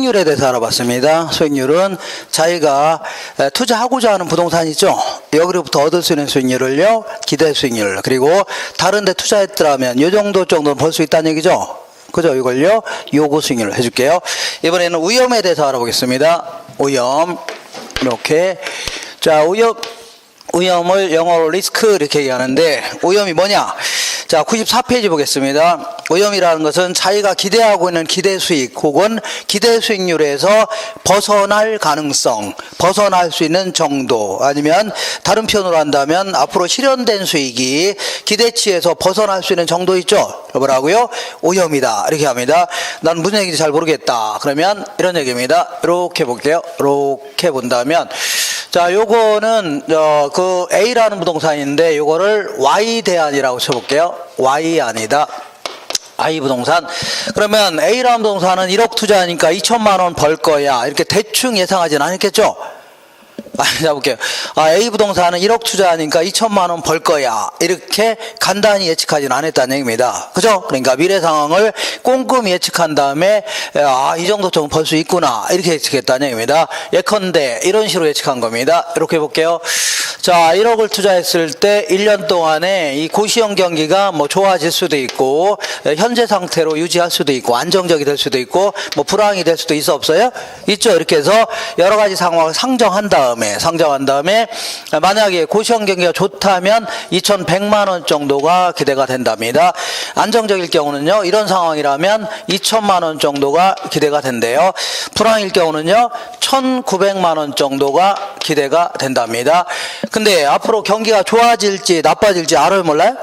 수익률에 대해서 알아봤습니다. 수익률은 자기가 투자하고자 하는 부동산 있죠? 여기로부터 얻을 수 있는 수익률을요, 기대 수익률. 그리고 다른 데 투자했더라면 이 정도는 벌 수 있다는 얘기죠? 그죠? 이걸요, 요구 수익률을 해줄게요. 이번에는 위험에 대해서 알아보겠습니다. 위험. 이렇게. 자, 위험을 영어로 리스크 이렇게 얘기하는데, 위험이 뭐냐? 자, 94페이지 보겠습니다. 위험이라는 것은 자기가 기대하고 있는 기대 수익 혹은 기대 수익률에서 벗어날 가능성, 벗어날 수 있는 정도, 아니면 다른 표현으로 한다면 앞으로 실현된 수익이 기대치에서 벗어날 수 있는 정도 있죠? 뭐라고요? 위험이다. 이렇게 합니다. 난 무슨 얘기인지 잘 모르겠다. 그러면 이런 얘기입니다. 이렇게 볼게요. 이렇게 본다면, 자, 요거는 그 A라는 부동산인데 요거를 Y 대안이라고 쳐볼게요. Y 아니다. I 부동산. 그러면 A라는 부동산은 1억 투자하니까 2천만 원 벌 거야. 이렇게 대충 예상하진 않았겠죠? 잡을게요. A 부동산은 1억 투자하니까 2천만 원 벌 거야. 이렇게 간단히 예측하지는 않았다는 얘기입니다. 그죠? 그러니까 미래 상황을 꼼꼼히 예측한 다음에 이 정도 좀 벌 수 있구나. 이렇게 예측했다는 얘기입니다. 예컨대 이런 식으로 예측한 겁니다. 이렇게 볼게요. 자, 1억을 투자했을 때 1년 동안에 이 고시형 경기가 뭐 좋아질 수도 있고 현재 상태로 유지할 수도 있고 안정적이 될 수도 있고 뭐 불황이 될 수도 있어 없어요? 있죠. 이렇게 해서 여러 가지 상황을 상정한 다음에 만약에 고시형 경기가 좋다면 2,100만 원 정도가 기대가 된답니다. 안정적일 경우는요, 이런 상황이라면 2천만 원 정도가 기대가 된대요. 불황일 경우는요, 1,900만 원 정도가 기대가 된답니다. 근데 앞으로 경기가 좋아질지 나빠질지 알아요, 몰라요?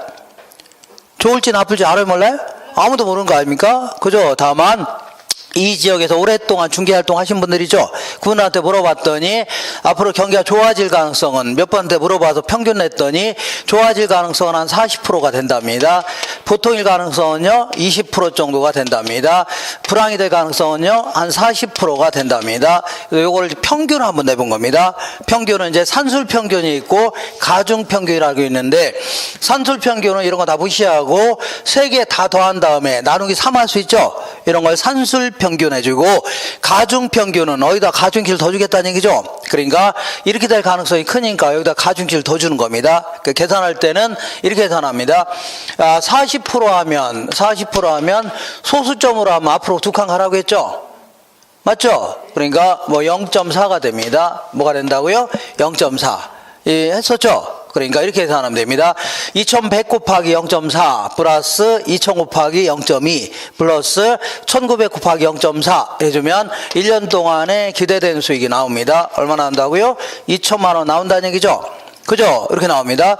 좋을지 나쁠지 알아요, 몰라요? 아무도 모르는 거 아닙니까? 그죠? 다만 이 지역에서 오랫동안 중개활동 하신 분들이죠. 그분한테 물어봤더니 앞으로 경기가 좋아질 가능성은 몇 번째 물어봐서 평균 냈더니 좋아질 가능성은 한 40%가 된답니다. 보통일 가능성은요 20% 정도가 된답니다. 불황이 될 가능성은요 한 40%가 된답니다. 요거를 평균을 한번 내본 겁니다. 평균은 이제 산술 평균이 있고 가중 평균이라고 있는데, 산술 평균은 이런 거 다 무시하고 3개 다 더한 다음에 나누기 3 할 수 있죠. 이런 걸 산술 평균 해주고, 가중 평균은 어디다 가중키를 더 주겠다는 얘기죠. 그러니까 이렇게 될 가능성이 크니까 여기다 가중키를 더 주는 겁니다. 그 계산할 때는 이렇게 계산합니다. 40% 하면 소수점으로 하면 앞으로 2칸 가라고 했죠. 맞죠? 그러니까 뭐 0.4가 됩니다. 뭐가 된다고요? 0.4. 했었죠? 그러니까 이렇게 계산하면 됩니다. 2100 곱하기 0.4 플러스 2000 곱하기 0.2 플러스 1900 곱하기 0.4 해주면 1년 동안에 기대된 수익이 나옵니다. 얼마나 나온다고요? 2천만 원 나온다는 얘기죠. 그죠? 이렇게 나옵니다.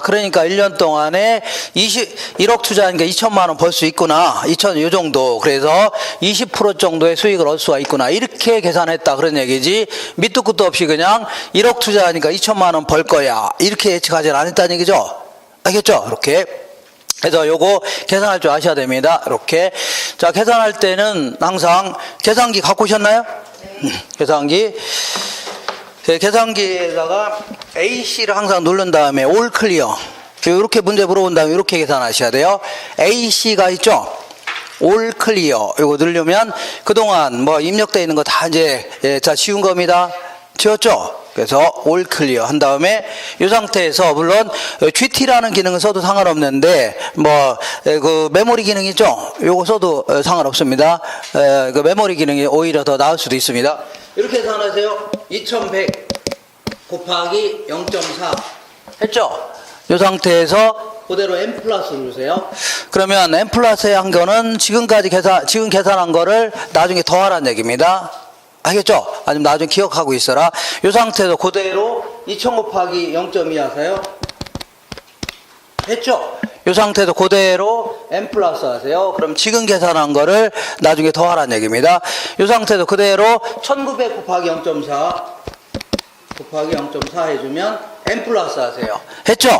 그러니까 1년 동안에 1억 투자하니까 2천만 원 벌 수 있구나. 2천 요 정도. 그래서 20% 정도의 수익을 얻을 수가 있구나. 이렇게 계산했다. 그런 얘기지. 밑도 끝도 없이 그냥 1억 투자하니까 2천만 원 벌 거야. 이렇게 예측하지 않았다는 얘기죠. 알겠죠? 이렇게. 그래서 요거 계산할 줄 아셔야 됩니다. 이렇게. 자, 계산할 때는 항상 계산기 갖고 오셨나요? 계산기. 계산기에다가 AC를 항상 누른 다음에 올 클리어. 이렇게 문제 물어본 다음에 이렇게 계산하셔야 돼요. AC가 있죠? 올 클리어. 이거 누르면 그동안 뭐 입력되어 있는 거 다 이제 자 지운 겁니다. 지웠죠? 그래서 올 클리어 한 다음에 이 상태에서 물론 GT라는 기능은 써도 상관없는데 뭐 그 메모리 기능 있죠? 요거 써도 상관없습니다. 그 메모리 기능이 오히려 더 나을 수도 있습니다. 이렇게 계산하세요. 2100 곱하기 0.4 했죠? 이 상태에서 그대로 n 플러스 누르세요. 그러면 n 플러스에 한 거는 지금 계산한 거를 나중에 더하라는 얘기입니다. 알겠죠? 아니면 나중에 기억하고 있어라. 이 상태에서 그대로 2000 곱하기 0.2 하세요. 했죠? 이 상태에서 그대로 n 플러스 하세요. 그럼 지금 계산한 거를 나중에 더하라는 얘기입니다. 이 상태에서 그대로 1900 곱하기 0.4 곱하기 0.4 해주면 n 플러스 하세요. 했죠?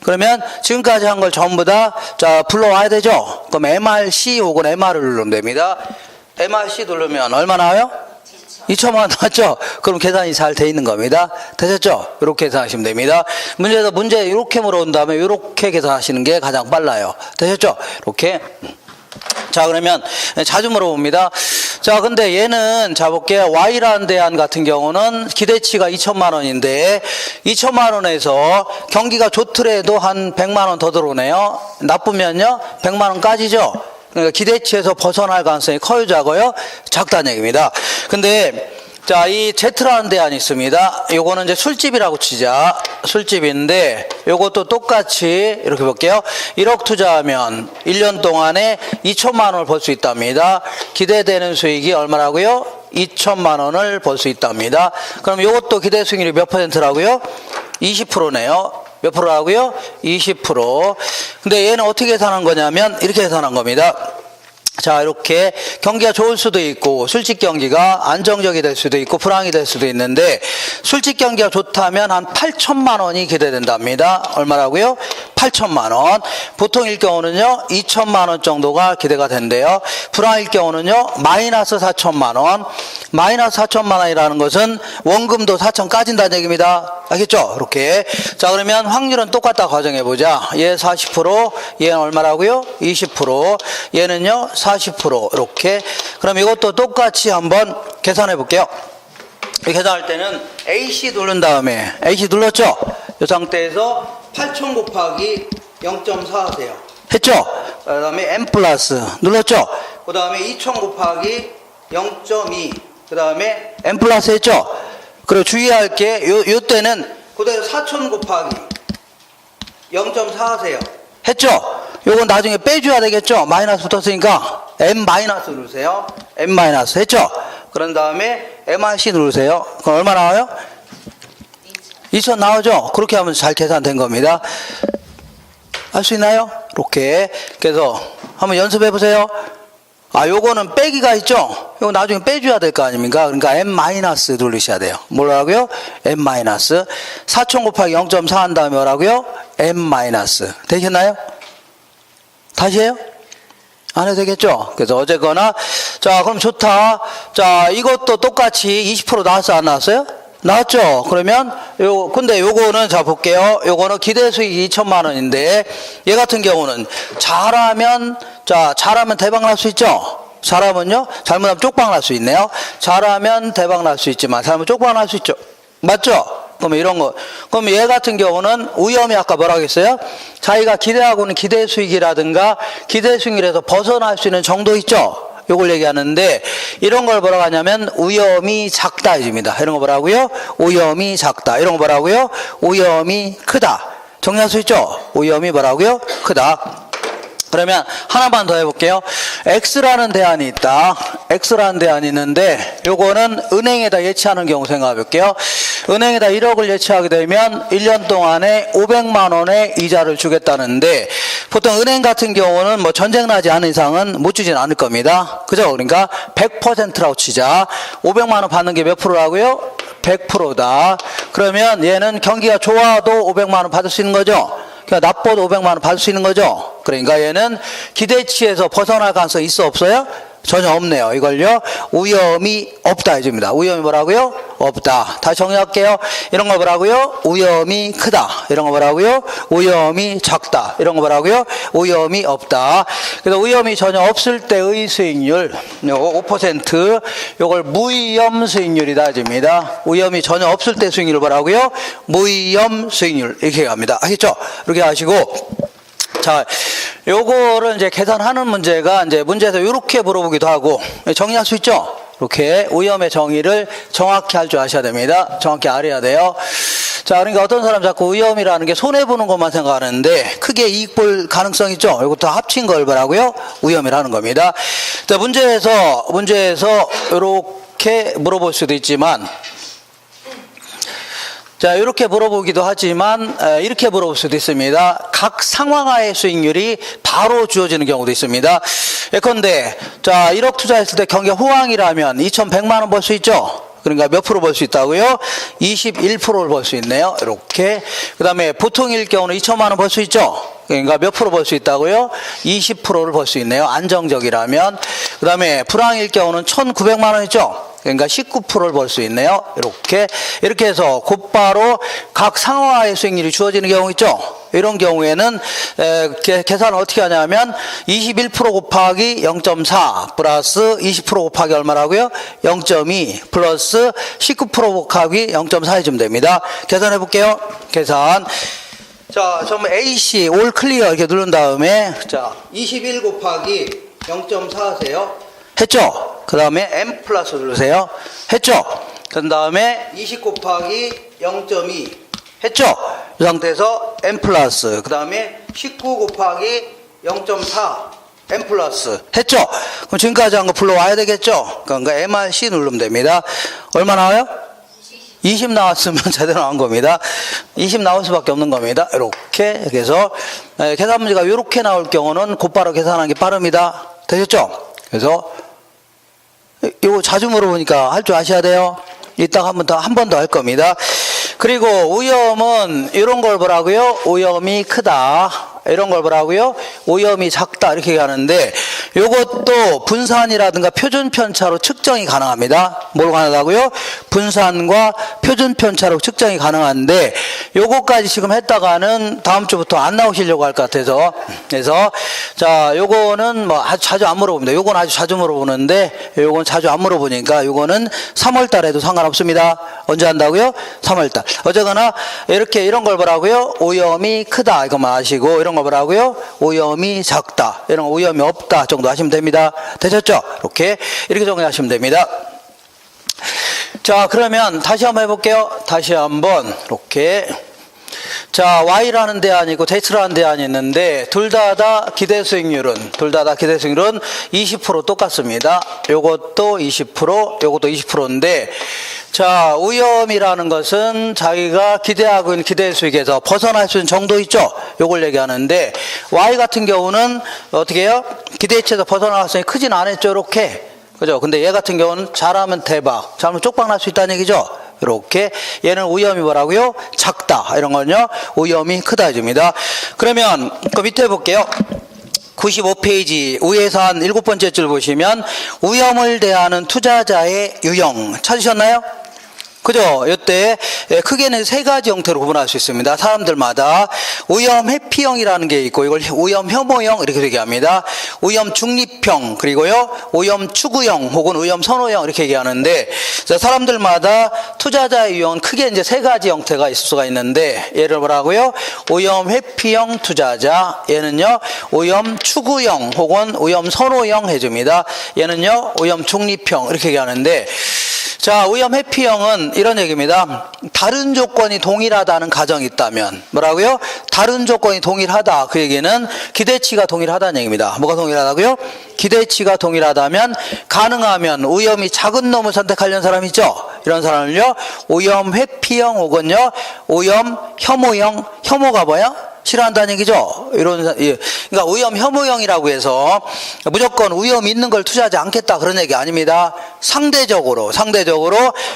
그러면 지금까지 한 걸 전부 다 불러와야 되죠? 그럼 MRC 혹은 MR을 누르면 됩니다. MRC 누르면 얼마 나와요? 2천만 원 나왔죠? 그럼 계산이 잘 돼 있는 겁니다. 되셨죠? 이렇게 계산하시면 됩니다. 문제 이렇게 물어온 다음에 이렇게 계산하시는 게 가장 빨라요. 되셨죠? 이렇게. 자, 그러면 자주 물어봅니다. 자, 근데 얘는 자 볼게요. Y라는 대안 같은 경우는 기대치가 2천만 원인데 2천만 원에서 경기가 좋더라도 한 100만 원 더 들어오네요. 나쁘면요 100만 원까지죠. 그러니까 기대치에서 벗어날 가능성이 커요, 작아요? 작다는 얘기입니다. 근데 자, 이 Z라는 대안이 있습니다. 요거는 이제 술집이라고 치자. 술집인데 요것도 똑같이 이렇게 볼게요. 1억 투자하면 1년 동안에 2천만 원을 벌 수 있답니다. 기대되는 수익이 얼마라고요? 2천만 원을 벌 수 있답니다. 그럼 요것도 기대 수익률이 몇 %라고요? 20%네요. 몇 프로라고요? 20%. 근데 얘는 어떻게 계산한 거냐면 이렇게 계산한 겁니다. 자, 이렇게 경기가 좋을 수도 있고 술집 경기가 안정적이 될 수도 있고 불황이 될 수도 있는데 술집 경기가 좋다면 한 8천만 원이 기대된답니다. 얼마라고요? 8천만 원. 보통일 경우는요 2천만 원 정도가 기대가 된대요. 불황일 경우는요 마이너스 4천만 원. 마이너스 4천만 원이라는 것은 원금도 4천 까진다는 얘기입니다. 알겠죠? 이렇게. 자, 그러면 확률은 똑같다 가정해보자. 얘 40%, 얘는 얼마라고요? 20%. 얘는요 40%. 이렇게. 그럼 이것도 똑같이 한번 계산해 볼게요. 계산할 때는 AC 누른 다음에 AC 눌렀죠? 이 상태에서 8,000 곱하기 0.4 하세요. 했죠? 그 다음에 M 플러스 눌렀죠? 그 다음에 2,000 곱하기 0.2. 그 다음에 M 플러스 했죠? 그리고 주의할 게 요 때는 그대로 4,000 곱하기 0.4 하세요. 했죠? 요건 나중에 빼줘야 되겠죠? 마이너스 붙었으니까 M 마이너스 누르세요. M 마이너스 했죠? 그런 다음에 MRC 누르세요. 그럼 얼마 나와요? 2,000 나오죠? 그렇게 하면 잘 계산된 겁니다. 할 수 있나요? 이렇게. 그래서 한번 연습해 보세요. 아, 요거는 빼기가 있죠? 요거 나중에 빼줘야 될 거 아닙니까? 그러니까 M 마이너스 누르셔야 돼요. 뭐라고요? M 마이너스. 4,000 곱하기 0.4 한 다음에 뭐라고요? M 마이너스. 되셨나요? 다시 해요? 안 해도 되겠죠? 그래서 어쨌거나, 자, 그럼 좋다. 자, 이것도 똑같이 20% 나왔어, 안 나왔어요? 나왔죠? 그러면, 근데 요거는, 자, 볼게요. 요거는 기대 수익이 2천만 원인데, 얘 같은 경우는 잘하면 대박 날 수 있죠? 잘하면요? 잘못하면 쪽박 날 수 있네요. 잘하면 대박 날 수 있지만, 잘하면 쪽박 날 수 있죠? 맞죠? 그러면 이런 거. 그럼 얘 같은 경우는 위험이 아까 뭐라고 했어요? 자기가 기대하고는 기대 수익이라든가 기대 수익률에서 벗어날 수 있는 정도 있죠? 요걸 얘기하는데 이런 걸 뭐라고 하냐면 위험이 작다 입니다. 이런 거 뭐라고요? 위험이 작다. 이런 거 뭐라고요? 위험이 크다. 정리할 수 있죠? 위험이 뭐라고요? 크다. 그러면 하나만 더 해볼게요. X라는 대안이 있다. X라는 대안이 있는데 요거는 은행에다 예치하는 경우 생각해 볼게요. 은행에다 1억을 예치하게 되면 1년 동안에 500만 원의 이자를 주겠다는데 보통 은행 같은 경우는 뭐 전쟁 나지 않은 이상은 못 주진 않을 겁니다. 그죠? 그러니까 100%라고 치자. 500만 원 받는 게 몇 프로라고요? 100%다. 그러면 얘는 경기가 좋아도 500만 원 받을 수 있는 거죠? 그러니까 나빠도 500만 원 받을 수 있는 거죠? 그러니까 얘는 기대치에서 벗어날 가능성이 있어 없어요? 전혀 없네요. 이걸요 위험이 없다 해줍니다. 위험이 뭐라고요? 없다. 다시 정리할게요. 이런 거 뭐라고요? 위험이 크다. 이런 거 뭐라고요? 위험이 작다. 이런 거 뭐라고요? 위험이 없다. 그래서 위험이 전혀 없을 때의 수익률 요거 5% 요걸 무위험 수익률이다 해줍니다. 위험이 전혀 없을 때 수익률을 뭐라고요? 무위험 수익률 이렇게 갑니다. 알겠죠? 이렇게 하시고 자, 요거를 이제 계산하는 문제가 이제 문제에서 이렇게 물어보기도 하고 정리할 수 있죠? 이렇게 위험의 정의를 정확히 할 줄 아셔야 됩니다. 정확히 알아야 돼요. 자, 그러니까 어떤 사람 자꾸 위험이라는 게 손해보는 것만 생각하는데 크게 이익 볼 가능성 있죠? 이거 다 합친 걸 뭐라고요? 위험이라는 겁니다. 자, 문제에서 이렇게 물어볼 수도 있지만 자, 이렇게 물어보기도 하지만 이렇게 물어볼 수도 있습니다. 각 상황하의 수익률이 바로 주어지는 경우도 있습니다. 예컨대 자 1억 투자했을 때 경기가 호황이라면 2,100만 원 벌 수 있죠? 그러니까 몇 프로 벌 수 있다고요? 21%를 벌 수 있네요. 이렇게. 그 다음에 보통일 경우는 2천만 원 벌 수 있죠? 그러니까 몇 프로 벌 수 있다고요? 20%를 벌 수 있네요. 안정적이라면. 그 다음에 불황일 경우는 1,900만 원 있죠? 그러니까 19%를 벌 수 있네요. 이렇게 해서 곧바로 각 상황의 수익률이 주어지는 경우 있죠. 이런 경우에는 계산을 어떻게 하냐면 21% 곱하기 0.4 플러스 20% 곱하기 얼마라고요? 0.2 플러스 19% 곱하기 0.4 해주면 됩니다. 계산해 볼게요. 계산. 자, 전부 AC 올 클리어 이렇게 누른 다음에 자, 21 곱하기 0.4 하세요. 했죠? 그 다음에 M 플러스 누르세요. 했죠? 그 다음에 20 곱하기 0.2 했죠? 이 상태에서 M 플러스 그 다음에 19 곱하기 0.4 M 플러스 했죠? 그럼 지금까지 한 거 불러와야 되겠죠? 그러니까 MRC 누르면 됩니다. 얼마 나와요? 20 나왔으면 제대로 나온 겁니다. 20 나올 수밖에 없는 겁니다. 이렇게 해서 계산 문제가 이렇게 나올 경우는 곧바로 계산하는 게 빠릅니다. 되셨죠? 그래서 이거 자주 물어보니까 할 줄 아셔야 돼요. 이따가 한 번 더 할 겁니다. 그리고 오염은 이런 걸 보라고요. 오염이 크다. 이런 걸 보라고요. 오염이 작다. 이렇게 얘기하는데 이것도 분산이라든가 표준 편차로 측정이 가능합니다. 뭘 가능하다고요? 분산과 표준 편차로 측정이 가능한데 요거까지 지금 했다가는 다음 주부터 안 나오시려고 할 것 같아서 그래서 자 요거는 뭐 아주 자주 안 물어봅니다. 요건 아주 자주 물어보는데 요건 자주 안 물어보니까 요거는 3월 달에 해도 상관없습니다. 언제 한다고요? 3월 달. 어쨌거나 이렇게 이런 걸 보라고요. 오염이 크다 이것만 아시고 이런 걸 보라고요. 오염이 작다. 이런 오염이 없다 정도 하시면 됩니다. 되셨죠? 이렇게 정리하시면 됩니다. 자, 그러면 다시 한번 해볼게요. 다시 한번 이렇게. 자, Y라는 대안이 있고 Z라는 대안이 있는데 둘 다 기대 수익률은 20% 똑같습니다. 요것도 20%, 요것도 20%인데 자, 오염이라는 것은 자기가 기대하고 있는 기대 수익에서 벗어날 수 있는 정도 있죠? 요걸 얘기하는데 Y 같은 경우는 어떻게 해요? 기대치에서 벗어날 수 있는 크진 않았죠, 이렇게. 그죠? 근데 얘 같은 경우는 잘하면 대박, 잘하면 쪽박 날 수 있다는 얘기죠? 이렇게. 얘는 오염이 뭐라고요? 작다. 이런 건요, 오염이 크다 해줍니다. 그러면 그 밑에 볼게요. 95페이지 위에서 한 7번째 줄 보시면 오염을 대하는 투자자의 유형 찾으셨나요? 그죠? 이때 크게는 세 가지 형태로 구분할 수 있습니다. 사람들마다 오염 회피형이라는 게 있고 이걸 오염 혐오형 이렇게 얘기합니다. 오염 중립형 그리고요 오염 추구형 혹은 오염 선호형 이렇게 얘기하는데 사람들마다 투자자의 유형은 크게 이제 세 가지 형태가 있을 수가 있는데 얘를 뭐라고요? 오염 회피형 투자자, 얘는요 오염 추구형 혹은 오염 선호형 해줍니다. 얘는요 오염 중립형 이렇게 얘기하는데 자, 오염 회피형은 이런 얘기입니다. 다른 조건이 동일하다는 가정이 있다면 뭐라고요? 다른 조건이 동일하다. 그 얘기는 기대치가 동일하다는 얘기입니다. 뭐가 동일하다고요? 기대치가 동일하다면 가능하면 오염이 작은 놈을 선택하려는 사람 있죠? 이런 사람을요 오염 회피형 혹은요 오염 혐오형. 혐오가 뭐야? 싫어한다는 얘기죠. 그러니까 오염 혐오형이라고 해서 무조건 오염 있는 걸 투자하지 않겠다 그런 얘기 아닙니다. 상대적으로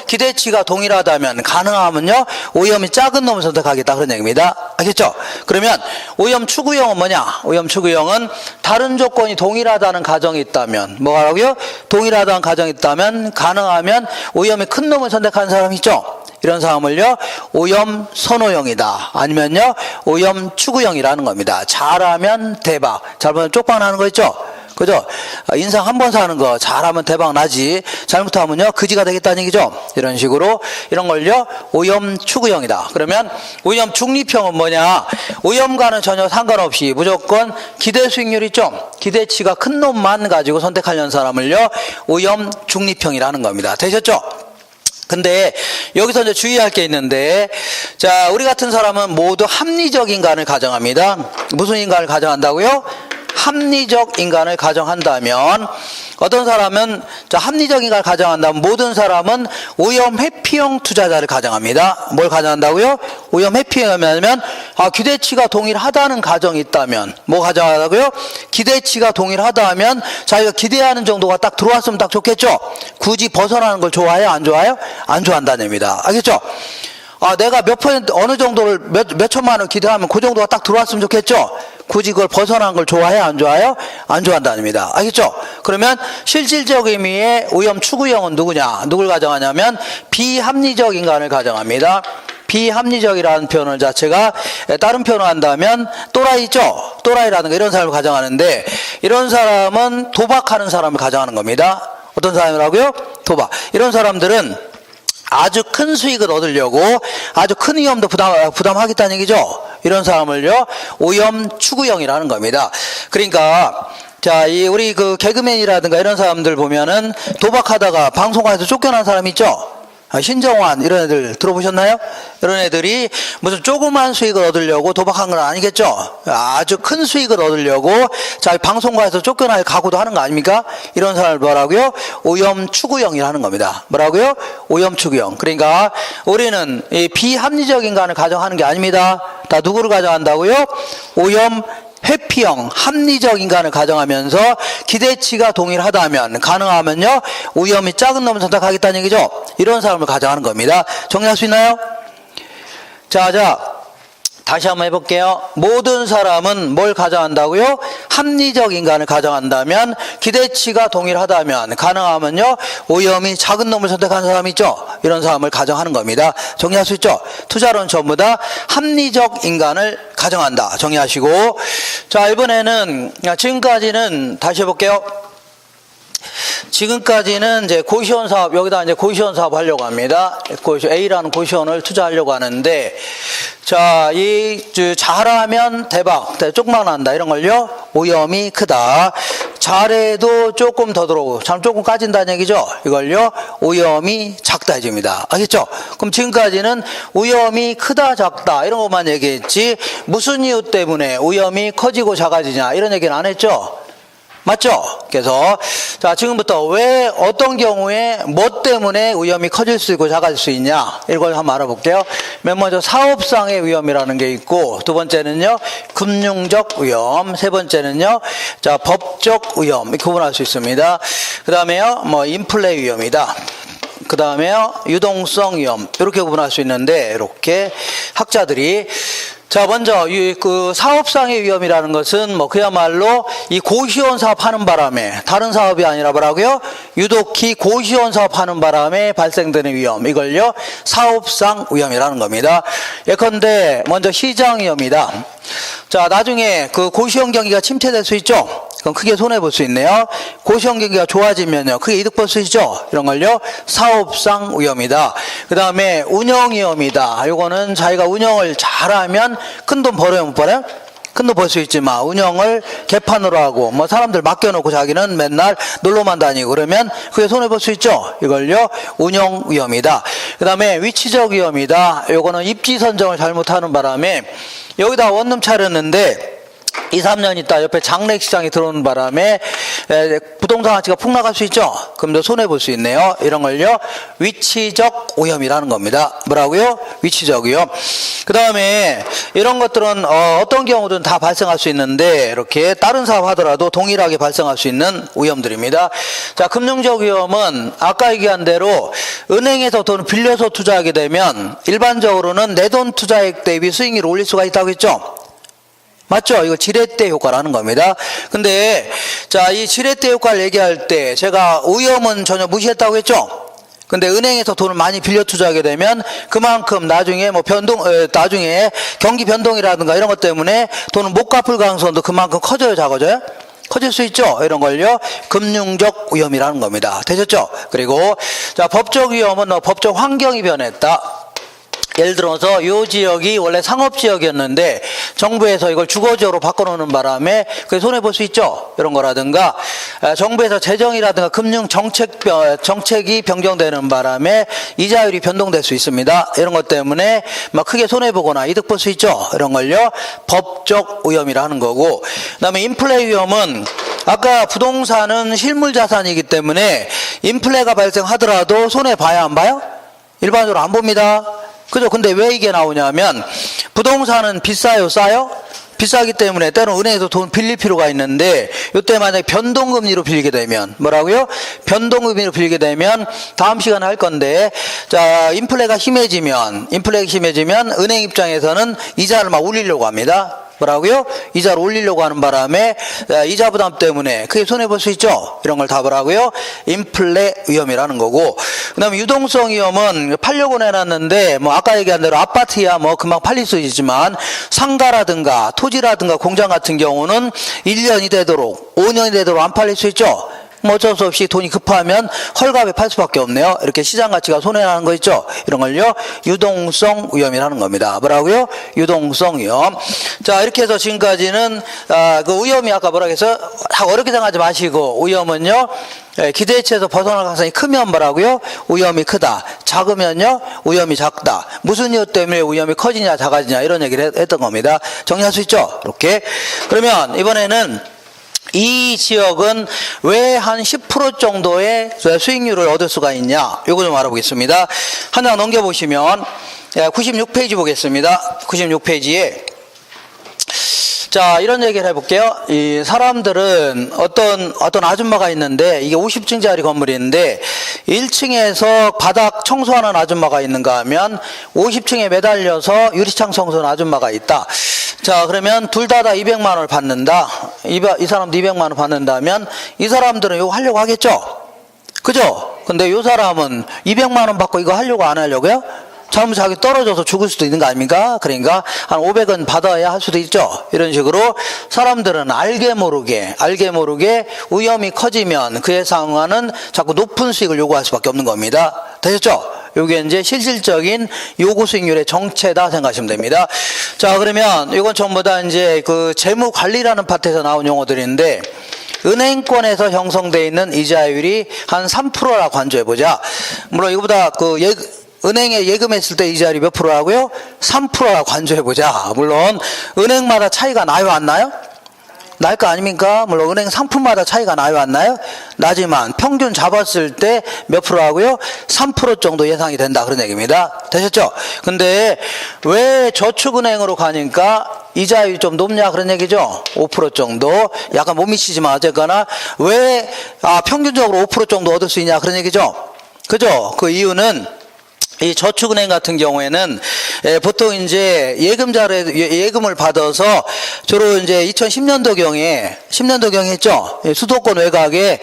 기대치가 동일하다면 가능하면요 오염이 작은 놈을 선택하겠다 그런 얘기입니다. 알겠죠? 그러면 오염 추구형은 뭐냐? 오염 추구형은 다른 조건이 동일하다는 가정이 있다면 뭐라고요? 동일하다는 가정이 있다면 가능하면 오염이 큰 놈을 선택하는 사람이 있죠. 이런 사람을요 오염 선호형이다 아니면요 오염 추구형이라는 겁니다. 잘하면 대박, 잘하면 쪽박 나는 거 있죠? 그죠? 인생 한 번 사는 거 잘하면 대박 나지 잘못하면요 그지가 되겠다는 얘기죠. 이런 식으로 이런 걸요 오염 추구형이다. 그러면 오염 중립형은 뭐냐? 오염과는 전혀 상관없이 무조건 기대 수익률 있죠? 기대치가 큰 놈만 가지고 선택하려는 사람을요 오염 중립형이라는 겁니다. 되셨죠? 근데 여기서 이제 주의할 게 있는데 자, 우리 같은 사람은 모두 합리적 인간을 가정합니다. 무슨 인간을 가정한다고요? 합리적 인간을 가정한다면 어떤 사람은 합리적 인간을 가정한다면 모든 사람은 오염 회피형 투자자를 가정합니다. 뭘 가정한다고요? 오염 회피형이면 기대치가 동일하다는 가정이 있다면 뭐 가정하다고요? 기대치가 동일하다면 자기가 기대하는 정도가 딱 들어왔으면 딱 좋겠죠? 굳이 벗어나는 걸 좋아해요? 안 좋아해요? 안 좋아한다는 얘기입니다. 알겠죠? 내가 몇 퍼센트 어느 정도를 몇 천만 원 기대하면 그 정도가 딱 들어왔으면 좋겠죠? 굳이 그걸 벗어난 걸 좋아해요? 안 좋아해요? 안 좋아한다입니다. 알겠죠? 그러면 실질적 의미의 오염 추구형은 누구냐? 누굴 가정하냐면 비합리적 인간을 가정합니다. 비합리적이라는 표현 자체가 다른 표현을 한다면 또라이 있죠? 또라이라는 거 이런 사람을 가정하는데 이런 사람은 도박하는 사람을 가정하는 겁니다. 어떤 사람이라고요? 도박. 이런 사람들은 아주 큰 수익을 얻으려고 아주 큰 위험도 부담하겠다는 얘기죠. 이런 사람을요, 오염 추구형이라는 겁니다. 그러니까, 자, 우리 그 개그맨이라든가 이런 사람들 보면은 도박하다가 방송국에서 쫓겨난 사람 있죠? 신정환 이런 애들 들어보셨나요? 이런 애들이 무슨 조그만 수익을 얻으려고 도박한 건 아니겠죠? 아주 큰 수익을 얻으려고 자 방송가에서 쫓겨날 각오도 하는 거 아닙니까? 이런 사람을 뭐라고요? 오염 추구형이라는 겁니다. 뭐라고요? 오염 추구형. 그러니까 우리는 이 비합리적 인간을 가정하는 게 아닙니다. 다 누구를 가정한다고요? 오염 회피형, 합리적 인간을 가정하면서 기대치가 동일하다면, 가능하면요, 오염이 작은 놈을 선택하겠다는 얘기죠. 이런 사람을 가정하는 겁니다. 정리할 수 있나요? 자, 다시 한번 해볼게요. 모든 사람은 뭘 가정한다고요? 합리적 인간을 가정한다면, 기대치가 동일하다면, 가능하면요, 오염이 작은 놈을 선택하는 사람이 있죠. 이런 사람을 가정하는 겁니다. 정리할 수 있죠? 투자론 전부 다 합리적 인간을 가정한다. 정리하시고. 자, 이번에는, 지금까지는, 다시 해볼게요. 지금까지는 이제 고시원 사업, 여기다 이제 고시원 사업 하려고 합니다. A라는 고시원을 투자하려고 하는데, 자, 잘하면 대박, 조금만 난다. 이런 걸요, 오염이 크다. 잘해도 조금 더 들어오고, 조금 까진다는 얘기죠. 이걸요, 오염이 작다 해줍니다. 알겠죠? 그럼 지금까지는 오염이 크다, 작다, 이런 것만 얘기했지, 무슨 이유 때문에 오염이 커지고 작아지냐, 이런 얘기는 안 했죠? 맞죠? 그래서 자 지금부터 왜 어떤 경우에 뭐 때문에 위험이 커질 수 있고 작아질 수 있냐 이걸 한번 알아볼게요. 맨 먼저 사업상의 위험이라는 게 있고 두 번째는요 금융적 위험, 세 번째는요 자 법적 위험 이렇게 구분할 수 있습니다. 그 다음에요 뭐 인플레 위험이다. 그 다음에요 유동성 위험 이렇게 구분할 수 있는데 이렇게 학자들이 자, 먼저, 그 사업상의 위험이라는 것은 뭐 그야말로 이 고시원 사업 하는 바람에 다른 사업이 아니라 뭐라고요? 유독히 고시원 사업 하는 바람에 발생되는 위험. 이걸요, 사업상 위험이라는 겁니다. 예컨대, 먼저 시장 위험이다. 자, 나중에 그 고시원 경기가 침체될 수 있죠? 그럼 크게 손해볼 수 있네요. 고시원 경기가 좋아지면요. 크게 이득 볼 수 있죠? 이런 걸요. 사업상 위험이다. 그 다음에 운영 위험이다. 요거는 자기가 운영을 잘하면 큰 돈 벌어요, 못 벌어요? 큰 돈 벌 수 있지만 운영을 개판으로 하고 뭐 사람들 맡겨놓고 자기는 맨날 놀러만 다니고 그러면 그게 손해볼 수 있죠. 이걸요. 운영 위험이다. 그 다음에 위치적 위험이다. 요거는 입지 선정을 잘못하는 바람에 여기다 원룸 차렸는데 2, 3년 있다 옆에 장래시장이 들어오는 바람에 부동산 가치가 폭락할 수 있죠. 그럼 더 손해볼 수 있네요. 이런 걸요. 위치적 오염이라는 겁니다. 뭐라고요? 위치적 오염. 그 다음에 이런 것들은 어떤 경우든 다 발생할 수 있는데 이렇게 다른 사업 하더라도 동일하게 발생할 수 있는 오염들입니다. 자, 금융적 위험은 아까 얘기한 대로 은행에서 돈 빌려서 투자하게 되면 일반적으로는 내 돈 투자액 대비 수익률을 올릴 수가 있다고 했죠. 맞죠? 이거 지렛대 효과라는 겁니다. 근데, 자, 이 지렛대 효과를 얘기할 때 제가 오염은 전혀 무시했다고 했죠? 근데 은행에서 돈을 많이 빌려 투자하게 되면 그만큼 나중에 나중에 경기 변동이라든가 이런 것 때문에 돈을 못 갚을 가능성도 그만큼 커져요, 작아져요? 커질 수 있죠? 이런 걸요. 금융적 위험이라는 겁니다. 되셨죠? 그리고, 자, 법적 위험은 법적 환경이 변했다. 예를 들어서 이 지역이 원래 상업지역이었는데 정부에서 이걸 주거지역으로 바꿔놓는 바람에 그게 손해볼 수 있죠. 이런 거라든가 정부에서 재정이라든가 금융 정책이 변경되는 바람에 이자율이 변동될 수 있습니다. 이런 것 때문에 막 크게 손해보거나 이득 볼 수 있죠. 이런 걸요. 법적 위험이라는 거고 그 다음에 인플레 위험은 아까 부동산은 실물자산이기 때문에 인플레가 발생하더라도 손해봐야 안 봐요? 일반적으로 안 봅니다. 그죠? 근데 왜 이게 나오냐면 부동산은 비싸요, 싸요? 비싸기 때문에 때로는 은행에서 돈 빌릴 필요가 있는데 이때 만약에 변동금리로 빌리게 되면 뭐라고요? 변동금리로 빌리게 되면 다음 시간에 할 건데 자 인플레가 심해지면 은행 입장에서는 이자를 막 올리려고 합니다. 뭐라고요? 이자를 올리려고 하는 바람에 이자 부담 때문에 크게 손해볼 수 있죠. 이런 걸 답을하고요. 인플레 위험이라는 거고. 그 다음에 유동성 위험은 팔려고 내놨는데 뭐 아까 얘기한 대로 아파트야 뭐 금방 팔릴 수 있지만 상가라든가 토지라든가 공장 같은 경우는 1년이 되도록 5년이 되도록 안 팔릴 수 있죠. 뭐 어쩔 수 없이 돈이 급하면 헐값에 팔 수밖에 없네요. 이렇게 시장 가치가 손해나는 거 있죠. 이런 걸요 유동성 위험이라는 겁니다. 뭐라고요? 유동성 위험. 자, 이렇게 해서 지금까지는 그 위험이 아까 뭐라고 해서 어렵게 생각하지 마시고 위험은요 기대치에서 벗어날 가능성이 크면 뭐라고요? 위험이 크다. 작으면요 위험이 작다. 무슨 이유 때문에 위험이 커지냐 작아지냐 이런 얘기를 했던 겁니다. 정리할 수 있죠? 이렇게. 그러면 이번에는 이 지역은 왜 한 10% 정도의 수익률을 얻을 수가 있냐? 이거 좀 알아보겠습니다. 한 장 넘겨보시면 96페이지 보겠습니다. 96페이지에 자, 이런 얘기를 해볼게요. 이 사람들은 어떤 아줌마가 있는데 이게 50층짜리 건물인데 1층에서 바닥 청소하는 아줌마가 있는가 하면 50층에 매달려서 유리창 청소하는 아줌마가 있다. 자, 그러면 둘 다 200만 원을 받는다. 이 사람도 200만 원 받는다면 이 사람들은 이거 하려고 하겠죠? 그죠? 근데 이 사람은 200만 원 받고 이거 하려고 안 하려고요? 잘못 자기 떨어져서 죽을 수도 있는 거 아닙니까? 그러니까 한 500원 받아야 할 수도 있죠. 이런 식으로 사람들은 알게 모르게 위험이 커지면 그에 상응하는 자꾸 높은 수익을 요구할 수밖에 없는 겁니다. 되셨죠? 요게 이제 실질적인 요구 수익률의 정체다 생각하시면 됩니다. 자, 그러면 이건 전부 다 이제 그 재무 관리라는 파트에서 나온 용어들인데 은행권에서 형성되어 있는 이자율이 한 3%라고 간주해보자. 물론 이거보다 은행에 예금했을 때 이자율이 몇 프로라고요? 3%라고 간주해보자. 물론 은행마다 차이가 나요 안 나요? 날 거 아닙니까? 물론 은행 상품마다 차이가 나요 안 나요? 나지만 평균 잡았을 때 몇 프로라고요? 3% 정도 예상이 된다 그런 얘기입니다. 되셨죠? 근데 왜 저축은행으로 가니까 이자율이 좀 높냐 그런 얘기죠? 5% 정도 약간 못 미치지만 어쨌거나 왜 평균적으로 5% 정도 얻을 수 있냐 그런 얘기죠? 그죠? 그 이유는 이 저축은행 같은 경우에는 보통 이제 예금을 받아서 주로 이제 10년도경에 했죠. 수도권 외곽에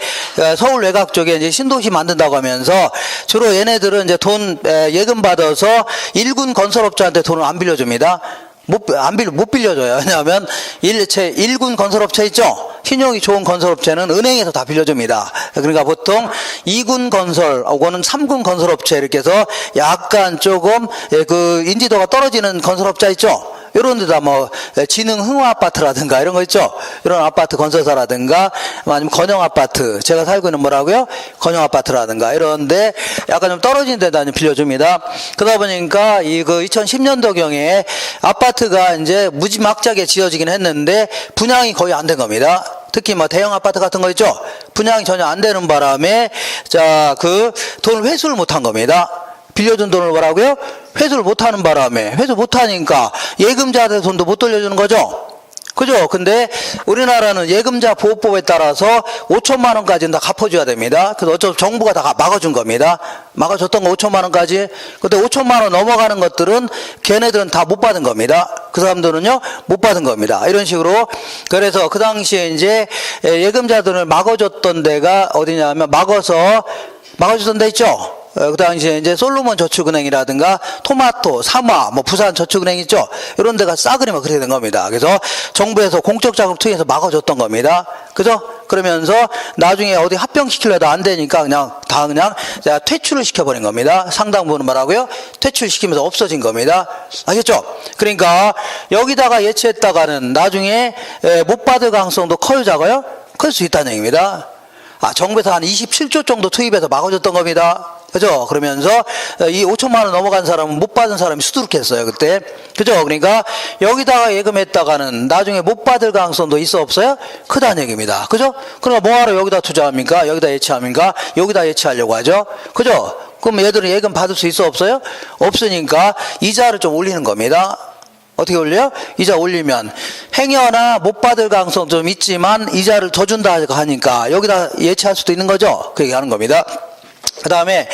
서울 외곽 쪽에 이제 신도시 만든다고 하면서 주로 얘네들은 이제 돈 예금 받아서 일군 건설업자한테 돈을 안 빌려줍니다. 못 빌려줘요. 왜냐하면 일군 건설업체 있죠? 신용이 좋은 건설업체는 은행에서 다 빌려줍니다. 그러니까 보통 2군 건설, 혹은 3군 건설업체 이렇게 해서 약간 조금 그 인지도가 떨어지는 건설업자 있죠? 이런 데다 뭐 지능 흥화 아파트라든가 이런 거 있죠? 이런 아파트 건설사라든가 아니면 건영 아파트, 제가 살고 있는 뭐라고요? 건영 아파트라든가 이런데 약간 좀 떨어진 데다 빌려줍니다. 그러다 보니까 그 2010년도경에 아파트가 이제 무지막지하게 지어지긴 했는데 분양이 거의 안 된 겁니다. 특히 뭐 대형 아파트 같은 거 있죠? 분양이 전혀 안 되는 바람에 그 돈을 회수를 못한 겁니다. 빌려준 돈을 뭐라고요? 회수를 못하는 바람에 회수 못하니까 예금자한테 돈도 못 돌려주는 거죠. 그죠? 근데 우리나라는 예금자 보호법에 따라서 5천만 원까지는 다 갚아줘야 됩니다. 그래서 어쩌면 정부가 다 막아준 겁니다. 막아줬던 거 5천만 원까지. 근데 5천만 원 넘어가는 것들은 걔네들은 다 못 받은 겁니다. 그 사람들은요 못 받은 겁니다. 이런 식으로. 그래서 그 당시에 이제 예금자들을 막아줬던 데가 어디냐면 막아줬던 데 있죠. 그 당시에 이제 솔로몬 저축은행이라든가 토마토, 사마, 뭐 부산 저축은행 있죠? 이런 데가 싸그리 막 그렇게 된 겁니다. 그래서 정부에서 공적 자금 투입해서 막아줬던 겁니다. 그죠? 그러면서 나중에 어디 합병시키려도 안 되니까 그냥 퇴출을 시켜버린 겁니다. 상당부는 뭐라고요? 퇴출시키면서 없어진 겁니다. 알겠죠? 그러니까 여기다가 예치했다가는 나중에 못 받을 가능성도 커요, 작아요? 클 수 있다는 얘기입니다. 정부에서 한 27조 정도 투입해서 막아줬던 겁니다. 그죠? 그러면서 이 5천만 원 넘어간 사람은 못 받은 사람이 수두룩했어요, 그때. 그죠? 그러니까 여기다가 예금했다가는 나중에 못 받을 가능성도 있어 없어요? 크다는 얘기입니다. 그죠? 그러니까 뭐하러 여기다 투자합니까? 여기다 예치합니까? 여기다 예치하려고 하죠? 그죠? 그럼 얘들은 예금 받을 수 있어 없어요? 없으니까 이자를 좀 올리는 겁니다. 어떻게 올려요? 이자 올리면 행여나 못 받을 가능성 좀 있지만 이자를 더 준다 하니까 여기다 예치할 수도 있는 거죠. 그 얘기하는 겁니다. 그 다음에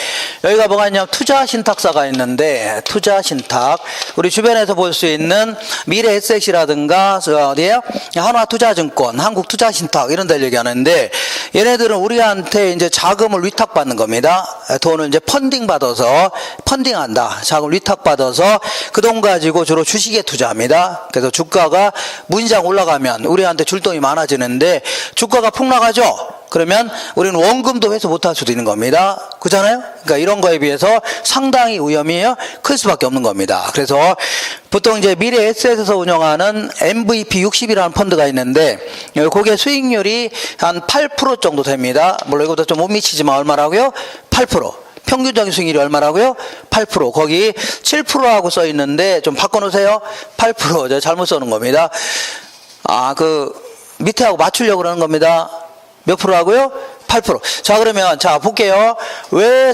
여기가 뭐가 있냐면 투자 신탁사가 있는데, 투자 신탁. 우리 주변에서 볼 수 있는 미래에셋이라든가, 어디에요? 한화투자증권, 한국투자신탁, 이런 데를 얘기하는데, 얘네들은 우리한테 이제 자금을 위탁받는 겁니다. 돈을 이제 펀딩 받아서, 펀딩한다. 자금을 위탁받아서 그 돈 가지고 주로 주식에 투자합니다. 그래서 주가가 무진장 올라가면 우리한테 줄 돈이 많아지는데, 주가가 폭락하죠? 그러면 우리는 원금도 회수 못할 수도 있는 겁니다. 그렇잖아요? 그러니까 이런 거에 비해서 상당히 위험이 클 수밖에 없는 겁니다. 그래서 보통 이제 미래에셋에서 운영하는 MVP 60이라는 펀드가 있는데, 그게 수익률이 한 8% 정도 됩니다. 물론 이것도 좀 못 미치지만 얼마라고요? 8%. 평균적인 수익률이 얼마라고요? 8%. 거기 7%하고 써 있는데 좀 바꿔놓으세요. 8%. 제가 잘못 써놓은 겁니다. 밑에하고 맞추려고 그러는 겁니다. 몇 프로라고요? 8%. 자, 그러면, 자, 볼게요. 왜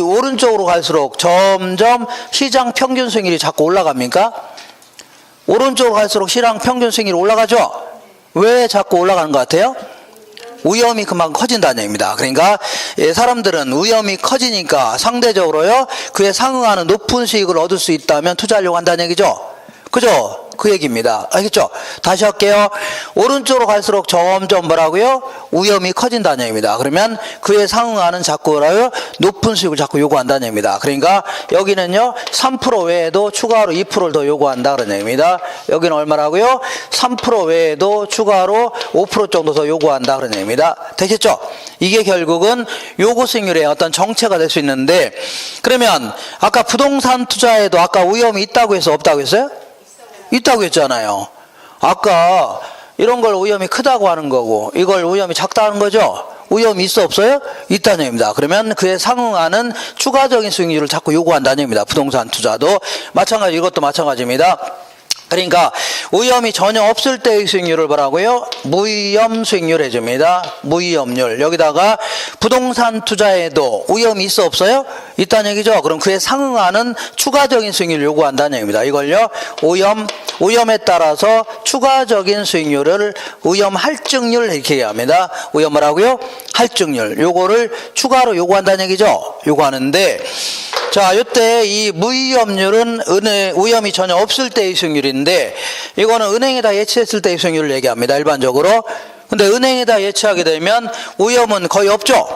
오른쪽으로 갈수록 점점 시장 평균 수익률이 자꾸 올라갑니까? 오른쪽으로 갈수록 시장 평균 수익률이 올라가죠? 왜 자꾸 올라가는 것 같아요? 위험이 그만큼 커진다는 얘기입니다. 그러니까 사람들은 위험이 커지니까 상대적으로요, 그에 상응하는 높은 수익을 얻을 수 있다면 투자하려고 한다는 얘기죠? 그죠? 그 얘기입니다. 알겠죠? 다시 할게요. 오른쪽으로 갈수록 점점 뭐라고요? 위험이 커진다는 얘기입니다. 그러면 그에 상응하는 자꾸 뭐라고요? 높은 수익을 자꾸 요구한다는 얘기입니다. 그러니까 여기는요, 3% 외에도 추가로 2%를 더 요구한다 그런 얘기입니다. 여기는 얼마라고요? 3% 외에도 추가로 5% 정도 더 요구한다 그런 얘기입니다. 되겠죠? 이게 결국은 요구 수익률의 어떤 정체가 될 수 있는데, 그러면 아까 부동산 투자에도 아까 위험이 있다고 해서 없다고 했어요? 있다고 했잖아요. 아까 이런 걸 위험이 크다고 하는 거고, 이걸 위험이 작다 하는 거죠? 위험이 있어 없어요? 있다는 얘기입니다. 그러면 그에 상응하는 추가적인 수익률을 자꾸 요구한다는 얘기입니다. 부동산 투자도 마찬가지, 이것도 마찬가지입니다. 그러니까 위험이 전혀 없을 때의 수익률을 뭐라고요? 무위험 수익률 해줍니다. 무위험률. 여기다가 부동산 투자에도 위험이 있어 없어요? 있다는 얘기죠. 그럼 그에 상응하는 추가적인 수익률을 요구한다는 얘기입니다. 이걸요, 위험에 따라서 추가적인 수익률을 위험 할증률 이렇게 얘기합니다. 위험 뭐라고요? 할증률. 요거를 추가로 요구한다는 얘기죠. 요구하는데, 자, 요때 이 무위험률은 위험이 전혀 없을 때의 수익률인데, 이거는 은행에다 예치했을 때의 수익률을 얘기합니다. 일반적으로. 근데 은행에다 예치하게 되면 위험은 거의 없죠.